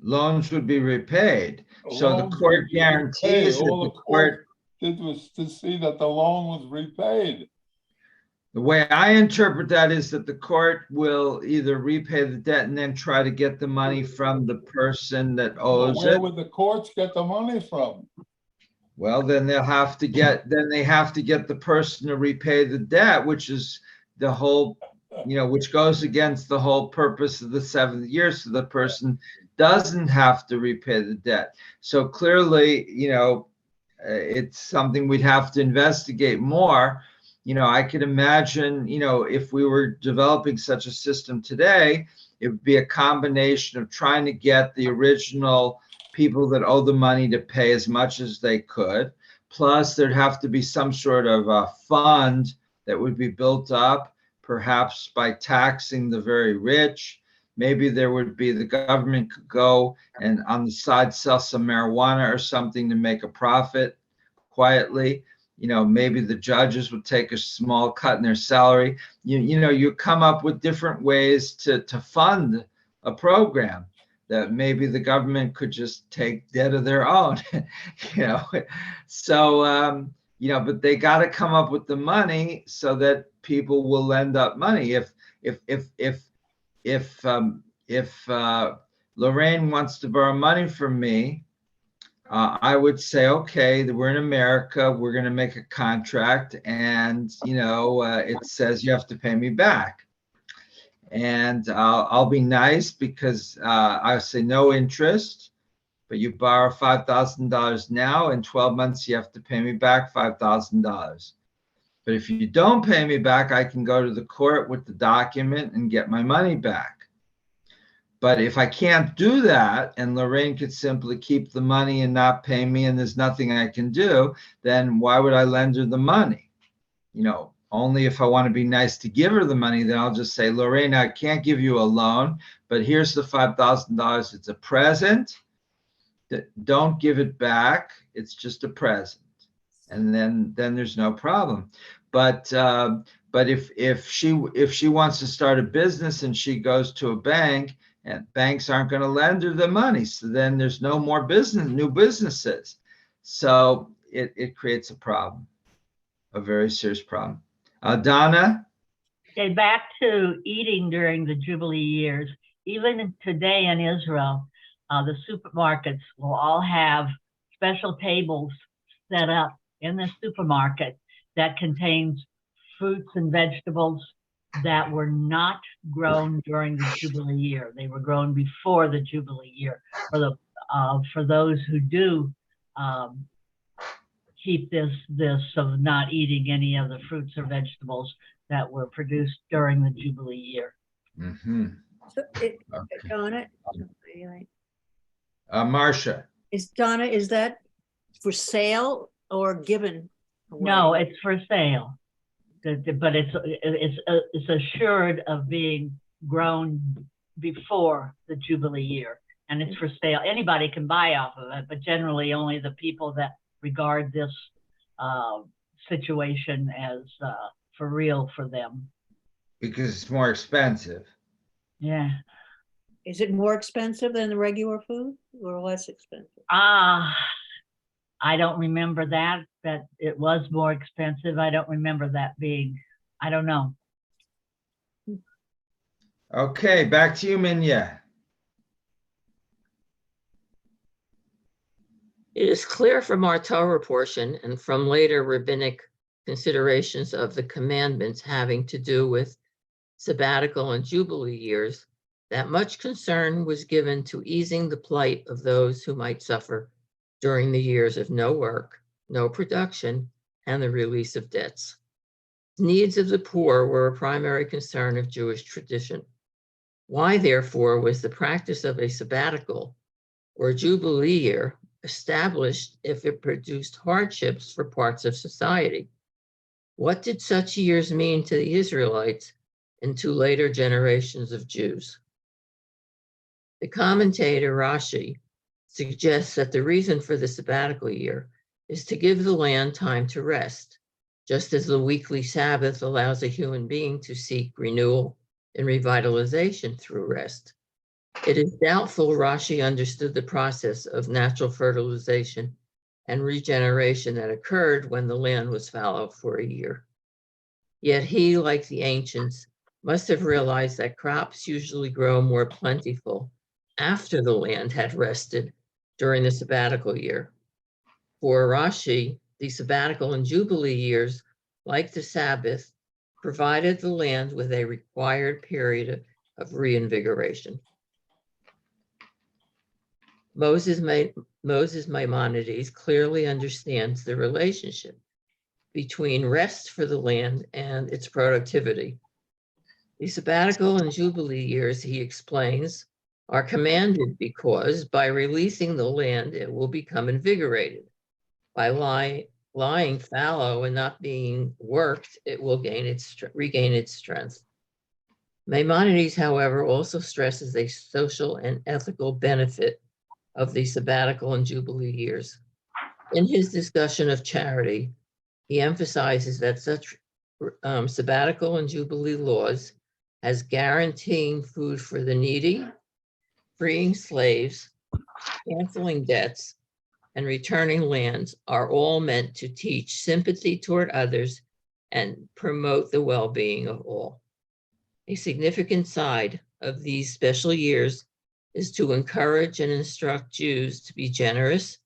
loans would be repaid. So the court guarantees that the court did was to see that the loan was repaid. The way I interpret that is that the court will either repay the debt and then try to get the money from the person that owes it. Where would the courts get the money from? Well, then they have to get the person to repay the debt, which is the whole, which goes against the whole purpose of the 7th year. So the person doesn't have to repay the debt. So clearly, it's something we'd have to investigate more. I could imagine, if we were developing such a system today, it would be a combination of trying to get the original people that owe the money to pay as much as they could. Plus, there'd have to be some sort of a fund that would be built up, perhaps by taxing the very rich. Maybe there would be, the government could go and on the side sell some marijuana or something to make a profit quietly. Maybe the judges would take a small cut in their salary. You come up with different ways to fund a program that maybe the government could just take debt of their own, So, but they got to come up with the money so that people will lend up money. If Lorraine wants to borrow money from me, I would say, okay, we're in America, we're going to make a contract, and it says you have to pay me back, and I'll be nice because I'll say no interest, but you borrow $5,000 now, in 12 months you have to pay me back $5,000. But if you don't pay me back, I can go to the court with the document and get my money back. But if I can't do that, and Lorraine could simply keep the money and not pay me, and there's nothing I can do, then why would I lend her the money? Only if I want to be nice to give her the money, then I'll just say, Lorraine, I can't give you a loan, but here's the $5,000. It's a present. Don't give it back. It's just a present. And then there's no problem. But if she wants to start a business and she goes to a bank, and banks aren't going to lend her the money, so then there's no more new businesses. So it creates a problem, a very serious problem. Donna? Okay, back to eating during the Jubilee years. Even today in Israel, the supermarkets will all have special tables set up in the supermarket that contains fruits and vegetables that were not grown during the Jubilee year. They were grown before the Jubilee year. For those who do keep this of not eating any of the fruits or vegetables that were produced during the Jubilee year. Mhm. So Donna, Marcia, Donna, is that for sale or given away? No, it's for sale. But it's assured of being grown before the Jubilee year, and it's for sale. Anybody can buy off of it, but generally only the people that regard this situation as for real for them. because it's more expensive. Yeah. Is it more expensive than the regular food or less expensive? I don't remember that it was more expensive. I don't remember that being, I don't know. Okay, back to you, Minya. It is clear from our Torah portion and from later rabbinic considerations of the commandments having to do with sabbatical and jubilee years that much concern was given to easing the plight of those who might suffer during the years of no work, no production, and the release of debts. Needs of the poor were a primary concern of Jewish tradition. Why, therefore, was the practice of a sabbatical or jubilee year established if it produced hardships for parts of society? What did such years mean to the Israelites and to later generations of Jews? The commentator Rashi suggests that the reason for the sabbatical year is to give the land time to rest, just as the weekly Sabbath allows a human being to seek renewal and revitalization through rest. It is doubtful Rashi understood the process of natural fertilization and regeneration that occurred when the land was fallow for a year. Yet he, like the ancients, must have realized that crops usually grow more plentiful after the land had rested during the sabbatical year. For Rashi, the sabbatical and jubilee years, like the Sabbath, provided the land with a required period of reinvigoration. Moses Maimonides clearly understands the relationship between rest for the land and its productivity. The sabbatical and jubilee years, he explains, are commanded because by releasing the land, it will become invigorated. By lying fallow and not being worked, it will regain its strength. Maimonides, however, also stresses a social and ethical benefit of the sabbatical and jubilee years. In his discussion of charity, he emphasizes that such sabbatical and jubilee laws as guaranteeing food for the needy, freeing slaves, canceling debts, and returning lands are all meant to teach sympathy toward others and promote the well-being of all. A significant side of these special years is to encourage and instruct Jews to be generous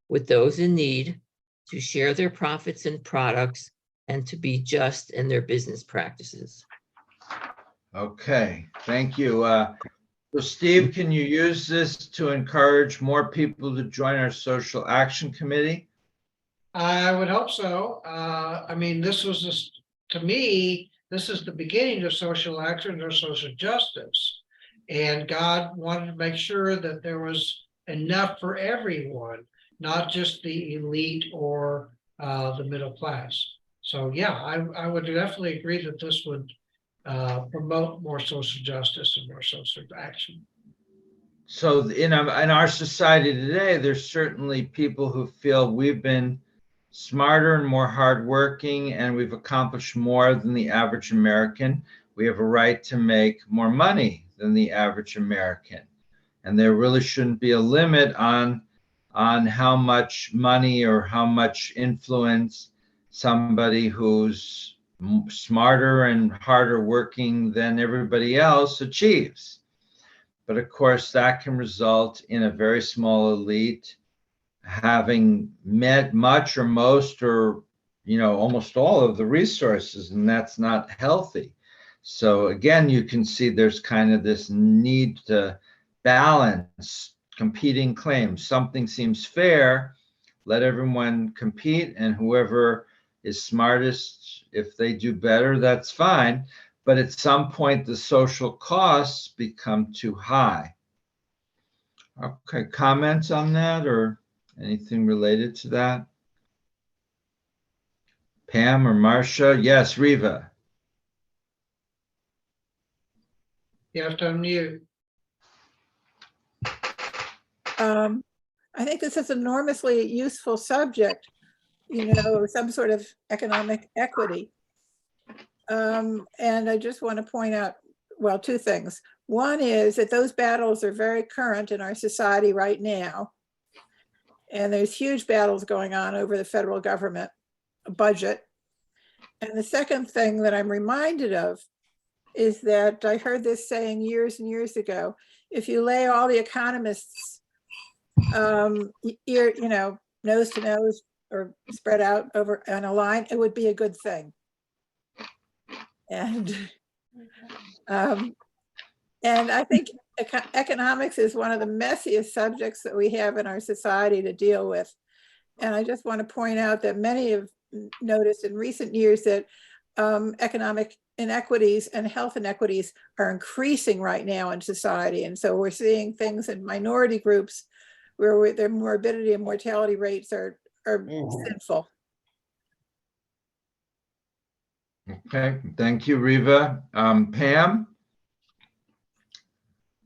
with those in need, to share their profits and products, and to be just in their business practices. Okay, thank you. So Steve, can you use this to encourage more people to join our social action committee? I would hope so. I mean, to me, this is the beginning of social action or social justice. And God wanted to make sure that there was enough for everyone, not just the elite or the middle class. So yeah, I would definitely agree that this would promote more social justice and more social action. So in our society today, there's certainly people who feel we've been smarter and more hardworking, and we've accomplished more than the average American. We have a right to make more money than the average American. And there really shouldn't be a limit on how much money or how much influence somebody who's smarter and harder working than everybody else achieves. But of course, that can result in a very small elite having met much or most or almost all of the resources, and that's not healthy. So again, you can see there's kind of this need to balance competing claims. Something seems fair, let everyone compete, and whoever is smartest, if they do better, that's fine. But at some point, the social costs become too high. Okay, comments on that or anything related to that? Pam or Marcia? Yes, Riva. You have to unmute. I think this is an enormously useful subject, some sort of economic equity. And I just want to point out, well, two things. One is that those battles are very current in our society right now. And there's huge battles going on over the federal government budget. And the second thing that I'm reminded of is that I heard this saying years and years ago, if you lay all the economists nose to nose or spread out over on a line, it would be a good thing. And I think economics is one of the messiest subjects that we have in our society to deal with. And I just want to point out that many have noticed in recent years that economic inequities and health inequities are increasing right now in society. And so we're seeing things in minority groups where their morbidity and mortality rates are sinful. Okay, thank you, Riva. Pam?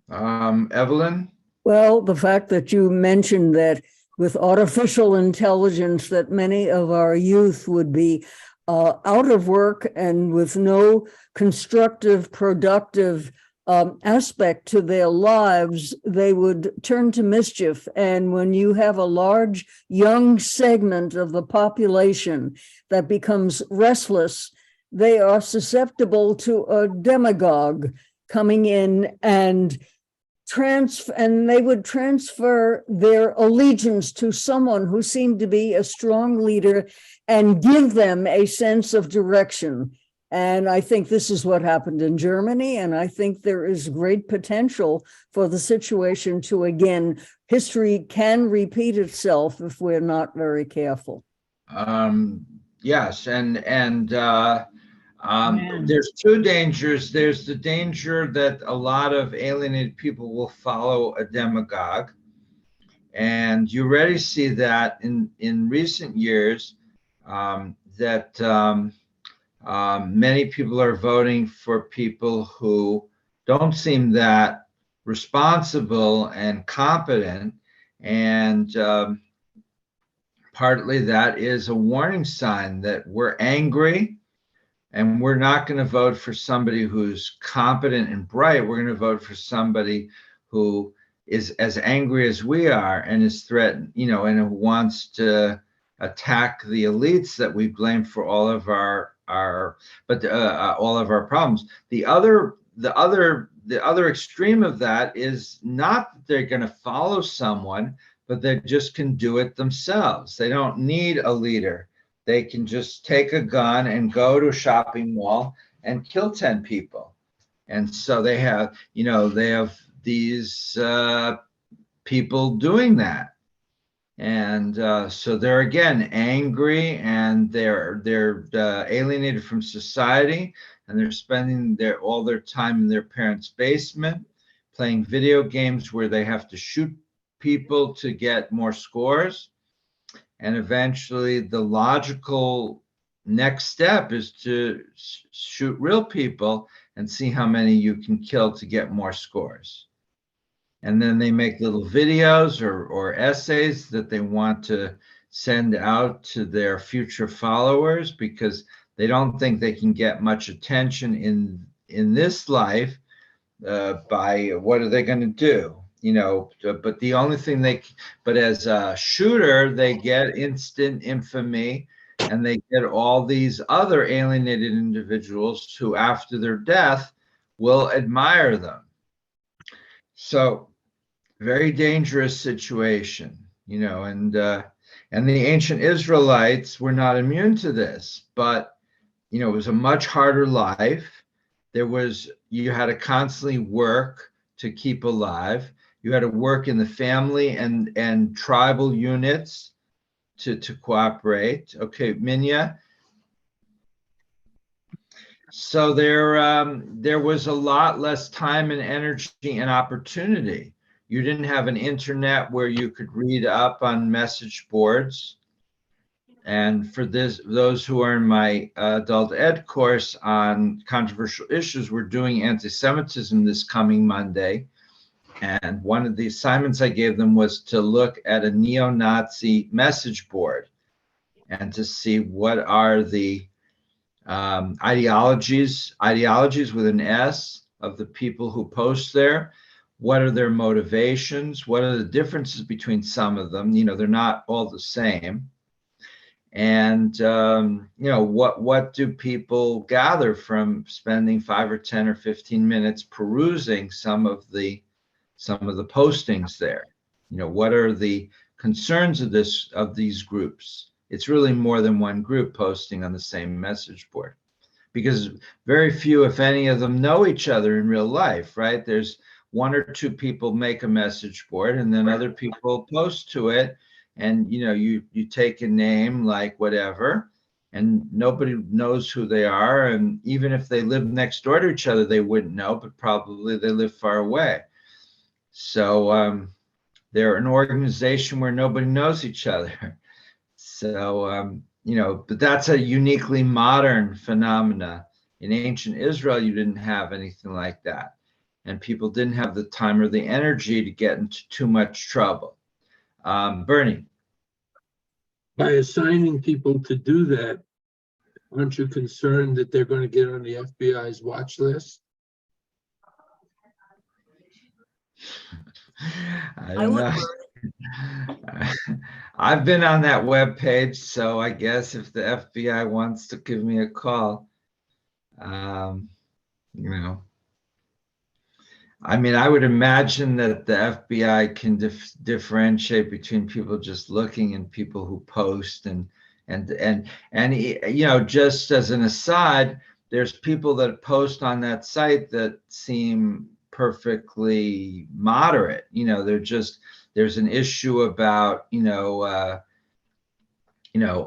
Evelyn? Well, the fact that you mentioned that with artificial intelligence that many of our youth would be out of work and with no constructive, productive aspect to their lives, they would turn to mischief. And when you have a large young segment of the population that becomes restless, they are susceptible to a demagogue coming in and they would transfer their allegiance to someone who seemed to be a strong leader and give them a sense of direction. And I think this is what happened in Germany. And I think there is great potential for the situation to, again, history can repeat itself if we're not very careful. Yes, there's two dangers. There's the danger that a lot of alienated people will follow a demagogue. And you already see that in recent years, that many people are voting for people who don't seem that responsible and competent. And partly that is a warning sign that we're angry. And we're not going to vote for somebody who's competent and bright. We're going to vote for somebody who is as angry as we are and is threatened, and who wants to attack the elites that we blame for all of our all of our problems. The other extreme of that is not that they're going to follow someone, but they just can do it themselves. They don't need a leader. They can just take a gun and go to a shopping mall and kill 10 people. And so they have these people doing that. And so they're again angry, and they're alienated from society, and they're spending all their time in their parents' basement playing video games where they have to shoot people to get more scores. And eventually the logical next step is to shoot real people and see how many you can kill to get more scores. And then they make little videos or essays that they want to send out to their future followers, because they don't think they can get much attention in this life by what are they going to do? But the only thing but as a shooter, they get instant infamy and they get all these other alienated individuals who, after their death, will admire them. So, very dangerous situation, and the ancient Israelites were not immune to this, but it was a much harder life. You had to constantly work to keep alive. You had to work in the family and tribal units to cooperate. Okay, Minya. So there was a lot less time and energy and opportunity. You didn't have an internet where you could read up on message boards. And for those who are in my adult ed course on controversial issues, we're doing anti-Semitism this coming Monday. And one of the assignments I gave them was to look at a neo-Nazi message board and to see what are the ideologies with an S of the people who post there. What are their motivations? What are the differences between some of them? They're not all the same. And what do people gather from spending 5 or 10 or 15 minutes perusing some of the postings there? What are the concerns of these groups? It's really more than one group posting on the same message board, because very few, if any of them, know each other in real life, right? There's 1 or 2 people make a message board, and then other people post to it. And you take a name like whatever, and nobody knows who they are. And even if they live next door to each other, they wouldn't know, but probably they live far away. So they're an organization where nobody knows each other. So but that's a uniquely modern phenomena. In ancient Israel, you didn't have anything like that, and people didn't have the time or the energy to get into too much trouble. Bernie. By assigning people to do that, aren't you concerned that they're going to get on the FBI's watch list? I don't know. I've been on that web page, so I guess if the FBI wants to give me a call, I would imagine that the FBI can differentiate between people just looking and people who post and just as an aside, there's people that post on that site that seem perfectly moderate. There's an issue about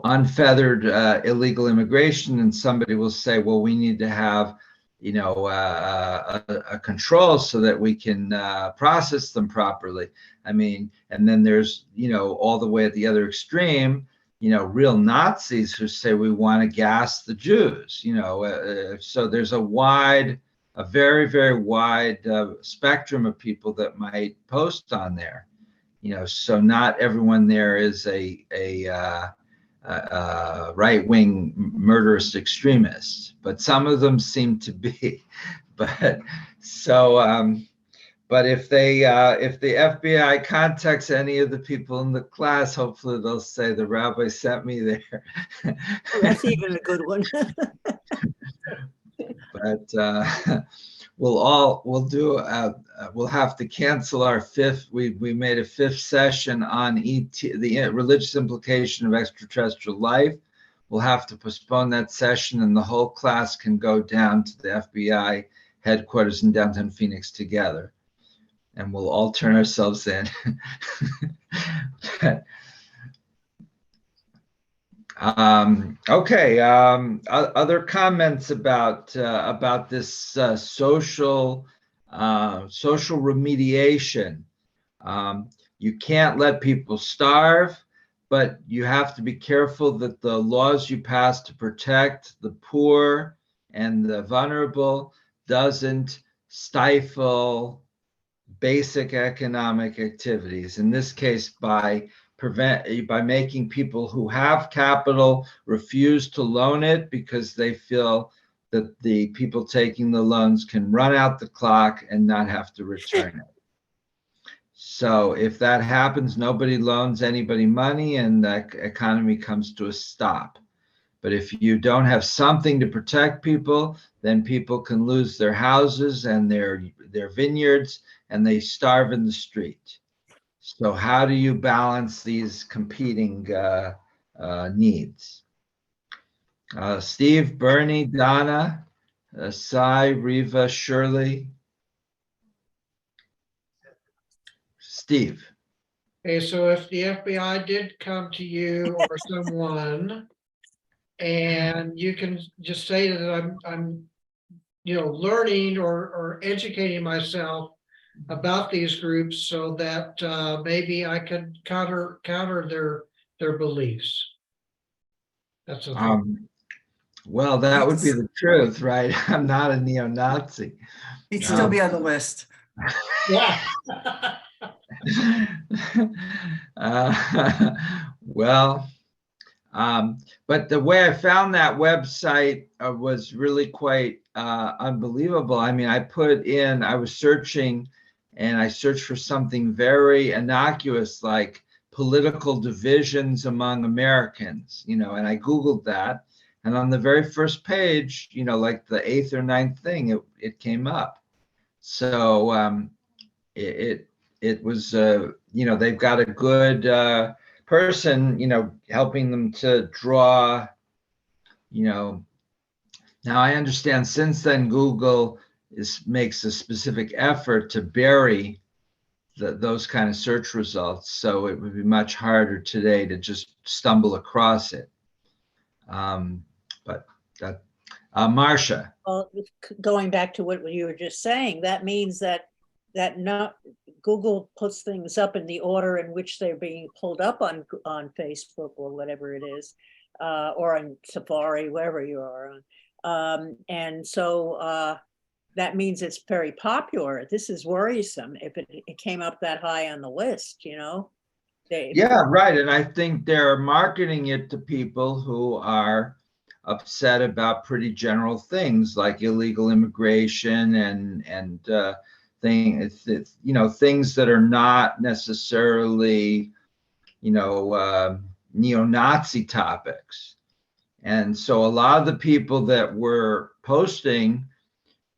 unfeathered illegal immigration, and somebody will say, well, we need to have a control so that we can process them properly. And then there's, all the way at the other extreme, real Nazis who say we want to gas the Jews, so there's a very, very wide spectrum of people that might post on there, so not everyone there is a right-wing murderous extremist, but some of them seem to be. But if the FBI contacts any of the people in the class, hopefully they'll say the rabbi sent me there. Oh, that's even a good one. But we'll have to cancel our 5th. We made a 5th session on the religious implication of extraterrestrial life. We'll have to postpone that session, and the whole class can go down to the FBI headquarters in downtown Phoenix together, and we'll all turn ourselves in. Okay. Other comments about this social remediation. You can't let people starve, but you have to be careful that the laws you pass to protect the poor and the vulnerable doesn't stifle basic economic activities. In this case, by making people who have capital refuse to loan it because they feel that the people taking the loans can run out the clock and not have to return it. So if that happens, nobody loans anybody money and the economy comes to a stop. But if you don't have something to protect people, then people can lose their houses and their vineyards, and they starve in the street. So how do you balance these competing needs? Steve, Bernie, Donna, Sai, Riva, Shirley. Steve. Okay, so if the FBI did come to you or someone, and you can just say that I'm learning or educating myself about these groups so that maybe I could counter their beliefs. That's a thing. Well, that would be the truth, right? I'm not a neo-Nazi. He'd still be on the list. Yeah. Well, but the way I found that website was really quite unbelievable. I mean, I was searching, and I searched for something very innocuous like political divisions among Americans, and I Googled that. And on the very first page, like the 8th or 9th thing, it came up. So it was, they've got a good person, helping them to draw, Now I understand since then Google makes a specific effort to bury those kind of search results. So it would be much harder today to just stumble across it. But that, Marcia. Well, going back to what you were just saying, that means that not Google puts things up in the order in which they're being pulled up on Facebook or whatever it is, or on Safari, wherever you are on. And so that means it's very popular. This is worrisome if it came up that high on the list, Yeah, right. And I think they're marketing it to people who are upset about pretty general things like illegal immigration and things that are not necessarily, neo-Nazi topics. And so a lot of the people that were posting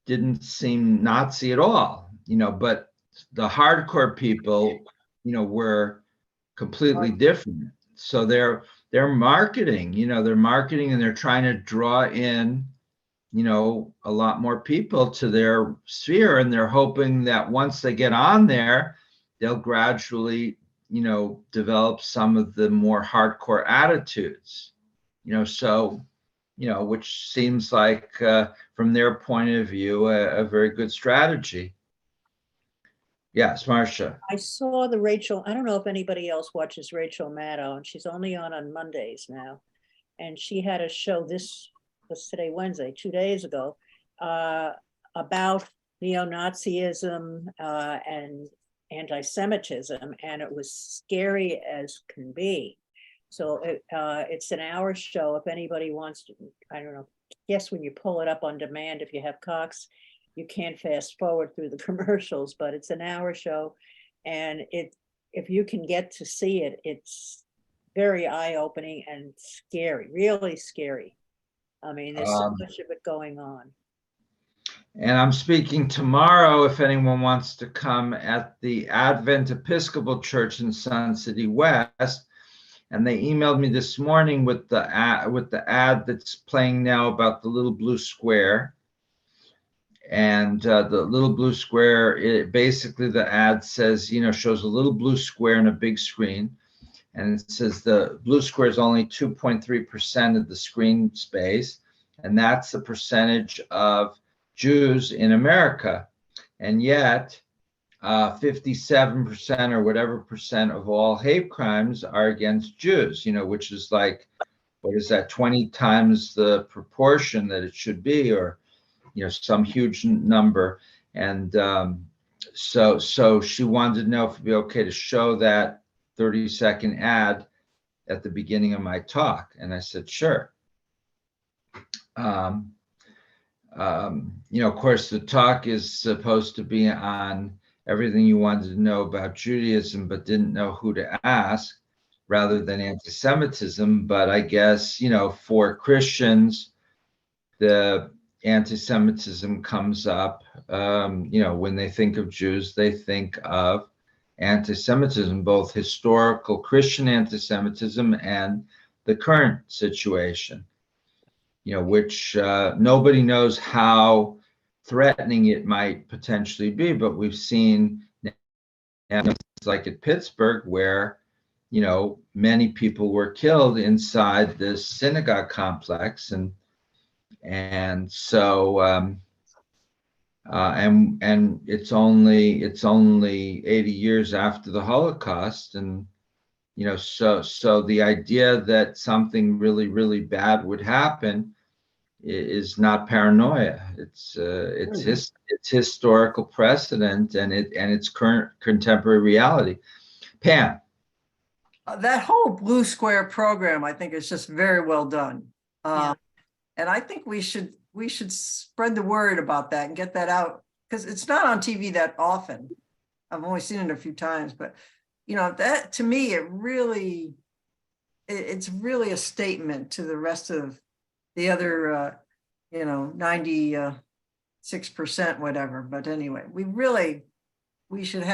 didn't seem Nazi at all, but the hardcore people, were completely different. So they're marketing, they're marketing and they're trying to draw in, a lot more people to their sphere. And they're hoping that once they get on there, they'll gradually, develop some of the more hardcore attitudes, which seems like, from their point of view, a very good strategy. Yes, Marcia. I saw the Rachel, I don't know if anybody else watches Rachel Maddow, and she's only on Mondays now. And she had a show was today, Wednesday, 2 days ago, about neo-Nazism and anti-Semitism, and it was scary as can be. So it's an hour show. If anybody wants to, I don't know, yes, when you pull it up on demand, if you have Cox, you can't fast forward through the commercials, but it's an hour show. And if you can get to see it, it's very eye-opening and scary, really scary. I mean, there's so much of it going on. And I'm speaking tomorrow, if anyone wants to come, at the Advent Episcopal Church in Sun City West. And they emailed me this morning with the ad that's playing now about the little blue square. And the little blue square, basically the ad says, shows a little blue square in a big screen. And it says the blue square is only 2.3% of the screen space. And that's the percentage of Jews in America. And yet 57% or whatever percent of all hate crimes are against Jews, which is like, what is that, 20 times the proportion that it should be, or some huge number. And so she wanted to know if it'd be okay to show that 30-second ad at the beginning of my talk. And I said, sure. Of course, the talk is supposed to be on everything you wanted to know about Judaism, but didn't know who to ask. rather than anti-Semitism. But I guess, for Christians, the anti-Semitism comes up. When they think of Jews, they think of anti-Semitism, both historical Christian anti-Semitism and the current situation, which nobody knows how threatening it might potentially be. But we've seen, like at Pittsburgh, where many people were killed inside this synagogue complex, and so and it's only 80 years after the Holocaust, and so the idea that something really, really bad would happen is not paranoia. It's historical precedent, and it's current contemporary reality. Pam. That whole Blue Square program, I think, is just very well done. And I think we should spread the word about that and get that out, because it's not on TV that often. I've only seen it a few times, but that, to me, it's really a statement to the rest of the other 96%, whatever. But anyway, we should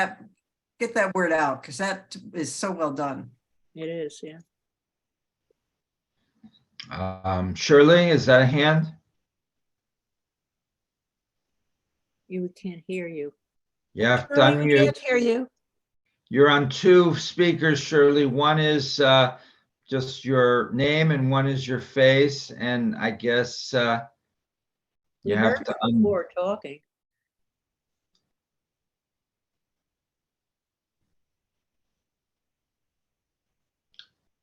get that word out, because that is so well done. It is, yeah. Shirley, is that a hand? We can't hear you. You have to Shirley, we unmute. can't hear you. You're on two speakers, Shirley. One is just your name and one is your face. And I guess you have to before talking.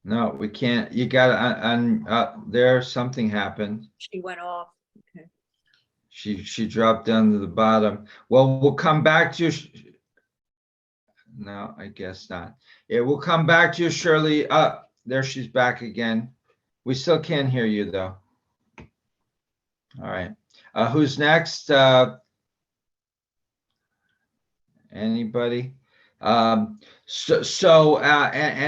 No, we can't. You got there. Something happened. She went off. Okay. She dropped down to the bottom. Well, we'll come back to you. No, I guess not. It will come back to you, Shirley. There she's back again. We still can't hear you though. All right. Who's next? Anybody? And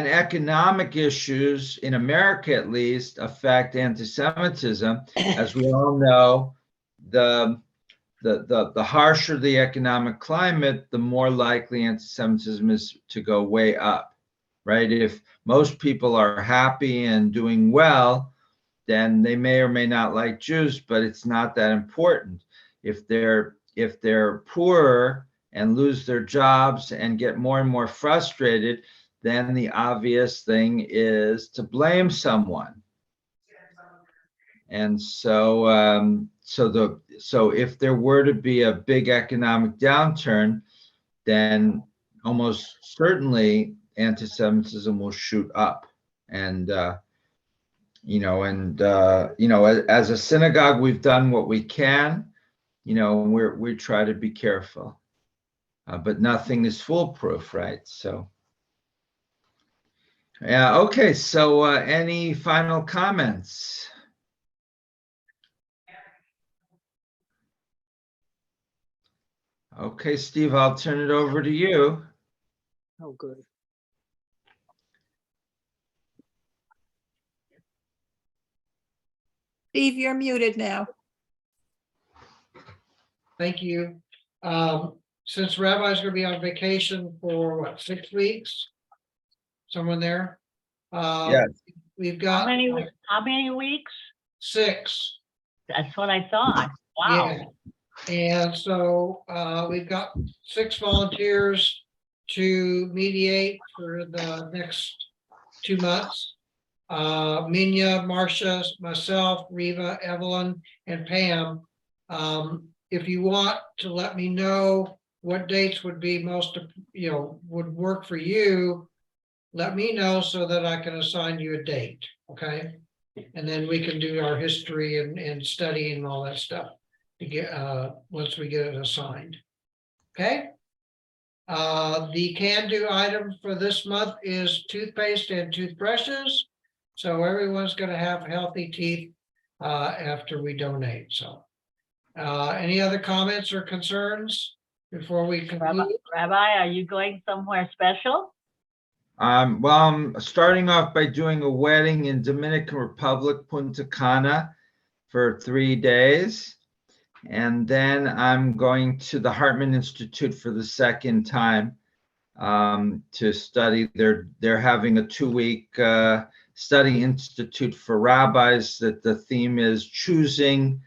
economic issues in America, at least, affect anti-Semitism. As we all know, the harsher the economic climate, the more likely anti-Semitism is to go way up, right? If most people are happy and doing well, then they may or may not like Jews, but it's not that important. If they're poorer and lose their jobs and get more and more frustrated, then the obvious thing is to blame someone. And so if there were to be a big economic downturn, then almost certainly anti-Semitism will shoot up. And as a synagogue, we've done what we can. We try to be careful. But nothing is foolproof, right? So, yeah, okay. So, any final comments? Okay, Steve, I'll turn it over to you. Oh, good. Steve, you're muted now. Thank you. Since Rabbi's going to be on vacation for 6 weeks, someone there? Yes. We've got How many weeks? 6. That's what I thought. Wow. Yeah. And so we've got 6 volunteers to mediate for the next 2 months. Minya, Marcia, myself, Reva, Evelyn, and Pam. If you want to let me know what dates would be would work for you, let me know so that I can assign you a date, okay? And then we can do our history and study and all that stuff to get once we get it assigned. Okay. The can-do item for this month is toothpaste and toothbrushes. So everyone's going to have healthy teeth after we donate. So any other comments or concerns before we conclude? Rabbi, are you going somewhere special? Well, I'm starting off by doing a wedding in Dominican Republic, Punta Cana, for 3 days. And then I'm going to the Hartman Institute for the second time to study. They're having a 2-week study institute for rabbis that the theme is choosing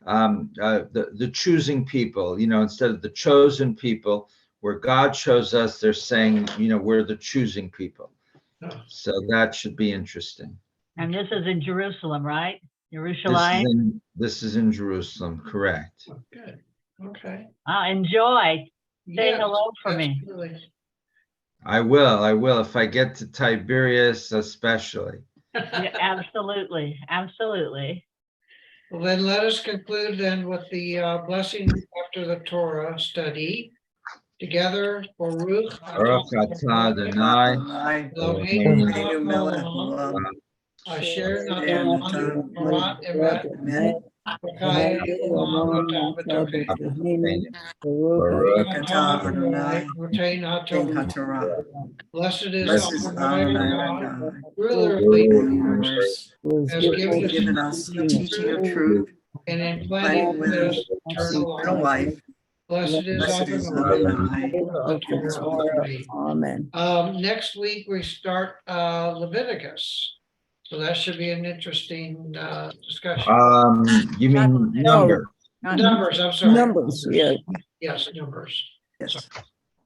the choosing people, instead of the chosen people, where God chose us, they're saying, we're the choosing people. So that should be interesting. And this is in Jerusalem, right? This Jerusalem. this is in Jerusalem, correct? Oh, good. Okay. Enjoy. Say Yes, hello for me. absolutely. I will, if I get to Tiberias especially. Yeah, absolutely, absolutely. Well, then let us conclude then with the blessing after the Torah study. Together, Baruch Baruch atah Adonai, Adonai, Eloheinu Eloheinu melech haolam, haolam, asher asher natan natan Torah emet, emet, v'chayim olam v'tavim. Baruch Atah atah Adonai, Adonai, Notain King HaTorah. HaTorah. Blessed is Blessed is Adonai Adonai our our God, God, ruler of ruler the of the universe, universe, has given has us given us the teaching of truth truth, and implanted planting with with us us eternal eternal life. life. Blessed is Blessed is Adonai. Adonai. Of the Torah. Amen. Next week, we start Leviticus. So that should be an interesting discussion. You mean number? Numbers, I'm sorry. Numbers, yeah. Yes, numbers. Yes.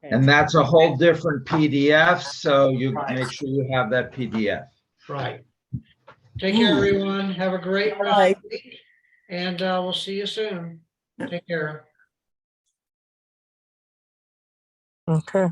And that's a whole different PDF, so you Right. make sure you have that PDF. Right. Take care, everyone. Have a great rest Bye. of the week. And we'll see you soon. Take care. Okay.